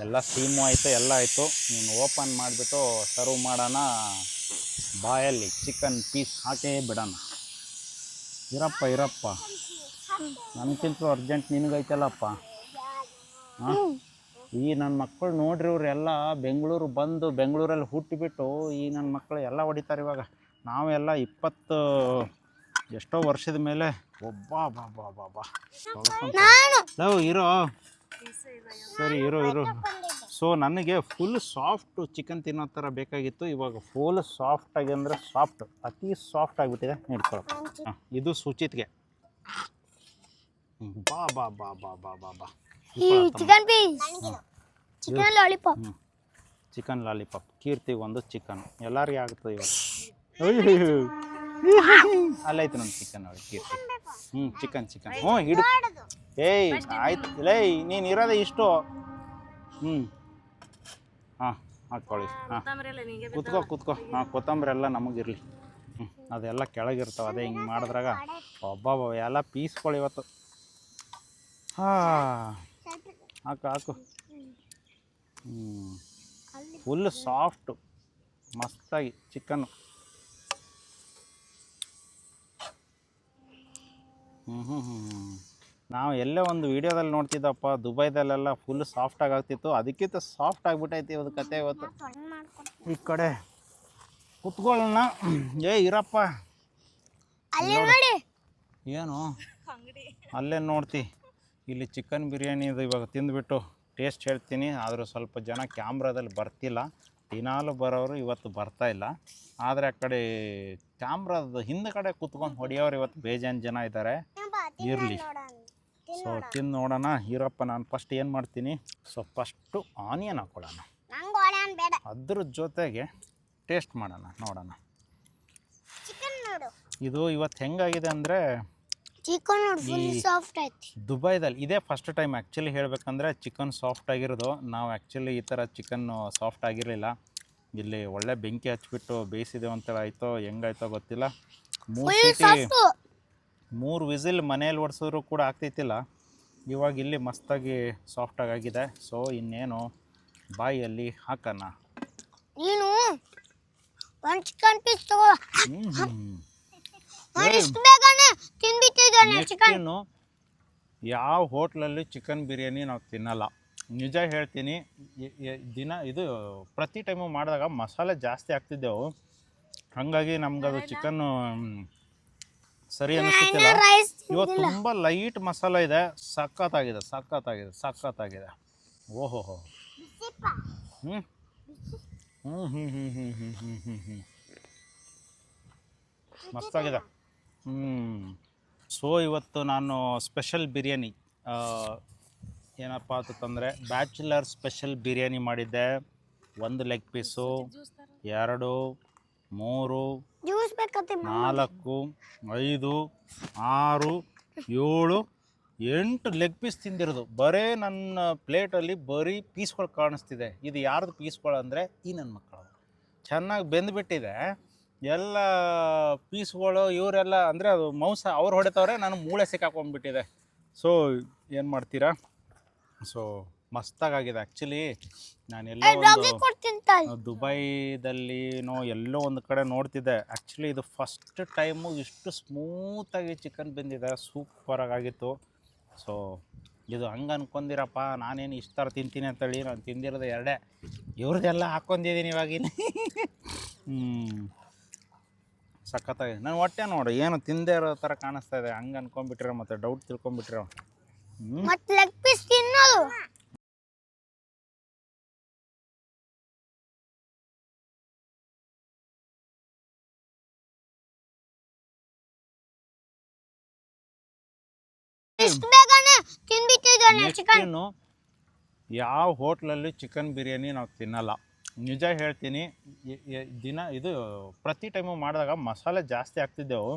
ಎಲ್ಲ ಸ್ಟೀಮು ಆಯಿತು ಎಲ್ಲ ಆಯಿತು. ನೀನು ಓಪನ್ ಮಾಡಿಬಿಟ್ಟು ಸರ್ವ್ ಮಾಡೋಣ. ಬಾಯಲ್ಲಿ ಚಿಕನ್ ಪೀಸ್ ಹಾಕೇ ಬಿಡೋಣ. ಇರಪ್ಪ ನನಗಿಂತೂ ಅರ್ಜೆಂಟ್ ನಿನಗೈತಲ್ಲಪ್ಪ. ಹಾಂ, ಈ ನನ್ನ ಮಕ್ಕಳು ನೋಡ್ರಿ, ಇವರೆಲ್ಲ ಬೆಂಗಳೂರು ಬಂದು ಬೆಂಗಳೂರಲ್ಲಿ ಹುಟ್ಟಿಬಿಟ್ಟು ಈ ನನ್ನ ಮಕ್ಕಳು ಎಲ್ಲ ಹೊಡಿತಾರೆ ಇವಾಗ. ನಾವೆಲ್ಲ 20 ಎಷ್ಟೋ ವರ್ಷದ ಮೇಲೆ ಬಾ ಲವ್ ಇರೋ ಸರಿ ಇರೋ. ಸೊ ನನಗೆ ಫುಲ್ ಸಾಫ್ಟ್ ಚಿಕನ್ ತಿನ್ನೋ ಥರ ಬೇಕಾಗಿತ್ತು. ಇವಾಗ ಫುಲ್ ಸಾಫ್ಟಾಗಿ ಅಂದರೆ ಸಾಫ್ಟ್, ಅತಿ ಸಾಫ್ಟ್ ಆಗಿಬಿಟ್ಟಿದೆ. ಹಿಡ್ಕೊಳಪ್ಪ. ಹಾಂ, ಇದು ಸುಚಿತ್ಗೆ. ಬಾ ಬಾ ಬಾ ಬಾ ಬಾ ಬಾ ಬಾ chicken piece, chicken lollipop. Chicken lollipop. ಕೀರ್ತಿಗೆ ಒಂದು ಚಿಕನ್, ಎಲ್ಲರಿಗೆ ಆಗ್ತದೆ ಇವಾಗ. ಅಲ್ಲೈತೆ ನಮ್ಮ ಚಿಕನ್ ಅವಳು ಕೀರ್ತಿ. ಚಿಕನ್ ಹಿಡು. ಏಯ್ ಆಯ್ತು ಲೇ, ನೀನು ಇರೋದೇ ಇಷ್ಟು. ಹಾಂ ಹಾಕ್ಕೊಳ್ಳಿ. ಹಾಂ ಕೂತ್ಕೋ. ಹಾಂ, ಕೊತ್ತಂಬರಿ ಎಲ್ಲ ನಮಗಿರಲಿ. ಅದೆಲ್ಲ ಕೆಳಗಿರ್ತಾವೆ. ಅದೇ ಹಿಂಗೆ ಮಾಡಿದ್ರಾಗ ಒಬ್ಬ ಎಲ್ಲ ಪೀಸ್ಗಳು ಇವತ್ತು. ಹಾಕು. ಫುಲ್ ಸಾಫ್ಟು ಮಸ್ತಾಗಿ ಚಿಕನ್ನು. ನಾವು ಎಲ್ಲೇ ಒಂದು ವಿಡಿಯೋದಲ್ಲಿ ನೋಡ್ತಿದ್ದಪ್ಪ, ದುಬೈದಲ್ಲೆಲ್ಲ ಫುಲ್ ಸಾಫ್ಟಾಗಿ ಆಗ್ತಿತ್ತು. ಅದಕ್ಕಿಂತ ಸಾಫ್ಟ್ ಆಗಿಬಿಟ್ಟೈತಿ ಇವತ್ತು ಕತೆ ಇವತ್ತು. ಈ ಕಡೆ ಕುತ್ಕೊಳ್ಳೋಣ. ಇರಪ್ಪ. ಏನು ಅಲ್ಲೇ ನೋಡ್ತಿ, ಇಲ್ಲಿ ಚಿಕನ್ ಬಿರಿಯಾನಿದು ಇವಾಗ ತಿಂದುಬಿಟ್ಟು ಟೇಸ್ಟ್ ಹೇಳ್ತೀನಿ. ಆದರೂ ಸ್ವಲ್ಪ ಜನ ಕ್ಯಾಮ್ರಾದಲ್ಲಿ ಬರ್ತಿಲ್ಲ. ದಿನಾಲು ಬರೋರು ಇವತ್ತು ಬರ್ತಾಯಿಲ್ಲ. ಆದರೆ ಆ ಕಡೆ ಕ್ಯಾಮ್ರಾದ ಹಿಂದ್ಗಡೆ ಕುತ್ಕೊಂಡು ಹೊಡಿಯೋರು ಇವತ್ತು ಬೇಜಾನ್ ಜನ ಇದ್ದಾರೆ. ಇರಲಿ. ಸೊ ತಿಂದು ನೋಡೋಣ. ಇರಪ್ಪ, ನಾನು ಫಸ್ಟ್ ಏನು ಮಾಡ್ತೀನಿ, ಸೊ ಫಸ್ಟು ಆನಿಯನ್ ಹಾಕ್ಕೊಳ್ಳೋಣ. ಅದ್ರ ಜೊತೆಗೆ ಟೇಸ್ಟ್ ಮಾಡೋಣ, ನೋಡೋಣ. ಇದು ಇವತ್ತು ಹೆಂಗಾಗಿದೆ ಅಂದರೆ, ಚಿಕನ್ ಸಾಫ್ಟ್ ಐತಿ. ದುಬೈದಲ್ಲಿ ಇದೇ ಫಸ್ಟ್ ಟೈಮ್ ಆ್ಯಕ್ಚುಲಿ ಹೇಳಬೇಕಂದ್ರೆ ಚಿಕನ್ ಸಾಫ್ಟ್ ಆಗಿರೋದು. ನಾವು ಆ್ಯಕ್ಚುಲಿ ಈ ಥರ ಚಿಕನ್ನು ಸಾಫ್ಟ್ ಆಗಿರಲಿಲ್ಲ. ಇಲ್ಲಿ ಒಳ್ಳೆ ಬೆಂಕಿ ಹಚ್ಬಿಟ್ಟು ಬೇಯಿಸಿದೆವು ಅಂತ ಆಯಿತೋ ಹೆಂಗಾಯ್ತೋ ಗೊತ್ತಿಲ್ಲ. 3 ವಿಸಿಲ್ ಮನೇಲಿ ಹೊಡ್ಸಿದ್ರು ಕೂಡ ಆಗ್ತೈತಿಲ್ಲ. ಇವಾಗ ಇಲ್ಲಿ ಮಸ್ತಾಗಿ ಸಾಫ್ಟಾಗಿ ಆಗಿದೆ. ಸೊ ಇನ್ನೇನು ಬಾಯಲ್ಲಿ ಹಾಕೋಣ. ನೀನು ಒಂದು ಚಿಕನ್ ಪೀಸ್ ತಗೋ. ಚಿಕನ್ನು ಯಾವ ಹೋಟ್ಲಲ್ಲಿ ಚಿಕನ್ ಬಿರಿಯಾನಿ ನಾವು ತಿನ್ನಲ್ಲ. ನಿಜ ಹೇಳ್ತೀನಿ. ಇದು ಪ್ರತಿ ಟೈಮು ಮಾಡಿದಾಗ ಮಸಾಲೆ ಜಾಸ್ತಿ ಹಾಕ್ತಿದ್ದೆವು. ಹಾಗಾಗಿ ನಮ್ಗದು ಚಿಕನ್ನು ಸರಿ ಅನಿಸ್ತಿಲ್ಲ. ಇವತ್ತು ತುಂಬ ಲೈಟ್ ಮಸಾಲೆ ಇದೆ. ಸಖತ್ತಾಗಿದೆ. ಓಹೋ. ಮಸ್ತಾಗಿದೆ. ಸೊ ಇವತ್ತು ನಾನು ಸ್ಪೆಷಲ್ ಬಿರಿಯಾನಿ ಏನಪ್ಪ ಅಂತಂದರೆ ಬ್ಯಾಚುಲರ್ ಸ್ಪೆಷಲ್ ಬಿರಿಯಾನಿ ಮಾಡಿದ್ದೆ. 1 ಲೆಗ್ ಪೀಸು, 2, 3, 4, 5, 6, 7, 8 ಲೆಗ್ ಪೀಸ್ ತಿಂದಿರೋದು. ಬರೀ ನನ್ನ ಪ್ಲೇಟಲ್ಲಿ ಬರೀ ಪೀಸ್ಗಳು ಕಾಣಿಸ್ತಿದೆ. ಇದು ಯಾರ್ದು ಪೀಸ್ಗಳು ಅಂದರೆ ಈ ನನ್ನ ಮಕ್ಕಳು. ಚೆನ್ನಾಗಿ ಬೆಂದುಬಿಟ್ಟಿದೆ ಎಲ್ಲ ಪೀಸ್ಗಳು. ಇವರೆಲ್ಲ ಅಂದರೆ ಅದು ಮಾಂಸ ಅವ್ರು ಹೊಡಿತವ್ರೆ, ನಾನು ಮೂಳೆ ಸಿಕ್ಕಾಕೊಂಡ್ಬಿಟ್ಟಿದೆ. ಸೊ ಏನು ಮಾಡ್ತೀರಾ? ಸೊ ಮಸ್ತಾಗಿದೆ. ಆ್ಯಕ್ಚುಲಿ ನಾನೆಲ್ಲೋ ಒಂದು ದುಬೈದಲ್ಲಿನೋ ಎಲ್ಲೋ ಒಂದು ಕಡೆ ನೋಡ್ತಿದ್ದೆ. ಆ್ಯಕ್ಚುಲಿ ಇದು ಫಸ್ಟ್ ಟೈಮು ಇಷ್ಟು ಸ್ಮೂತಾಗಿ ಚಿಕನ್ ಬೆಂದಿದೆ. ಸೂಪರಾಗಿತ್ತು. ಸೊ ಇದು ಹಂಗೆ ಅನ್ಕೊಂಡಿರಪ್ಪ, ನಾನೇನು ಇಷ್ಟು ಥರ ತಿಂತೀನಿ ಅಂತೇಳಿ. ನಾನು ತಿಂದಿರೋದು 2. ಇವ್ರದ್ದೆಲ್ಲ ಹಾಕ್ಕೊಂಡಿದ್ದೀನಿ ಇವಾಗಿನ. ಸಖತ್ತಾಗಿದೆ. ನಾನು ಹೊಟ್ಟೆ ನೋಡು ಏನು ತಿಂದೇ ಇರೋ ಥರ ಕಾಣಿಸ್ತಾ ಇದೆ. ಹಂಗೆ ಅನ್ಕೊಂಡ್ಬಿಟ್ಟಿರೋ, ಮತ್ತೆ ಡೌಟ್ ತಿಳ್ಕೊಂಡ್ಬಿಟ್ಟಿರೋ. ಮತ್ತೆ ಲೆಗ್ ಪೀಸ್ ತಿನ್ನೋದು. ಚಿಕನ್ನು ಯಾವ ಹೋಟ್ಲಲ್ಲಿ ಚಿಕನ್ ಬಿರಿಯಾನಿ ನಾವು ತಿನ್ನಲ್ಲ. ನಿಜ ಹೇಳ್ತೀನಿ. ಇದು ಪ್ರತಿ ಟೈಮು ಮಾಡಿದಾಗ ಮಸಾಲೆ ಜಾಸ್ತಿ ಹಾಕ್ತಿದ್ದೆವು.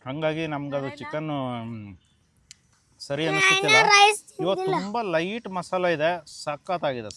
ಹಾಗಾಗಿ ನಮ್ಗದು ಚಿಕನ್ನು ಸರಿ ಅನಿಸ್ತಿಲ್ಲ. ಇವತ್ತು ತುಂಬ ಲೈಟ್ ಮಸಾಲೆ ಇದೆ. ಸಖತ್ತಾಗಿದೆ.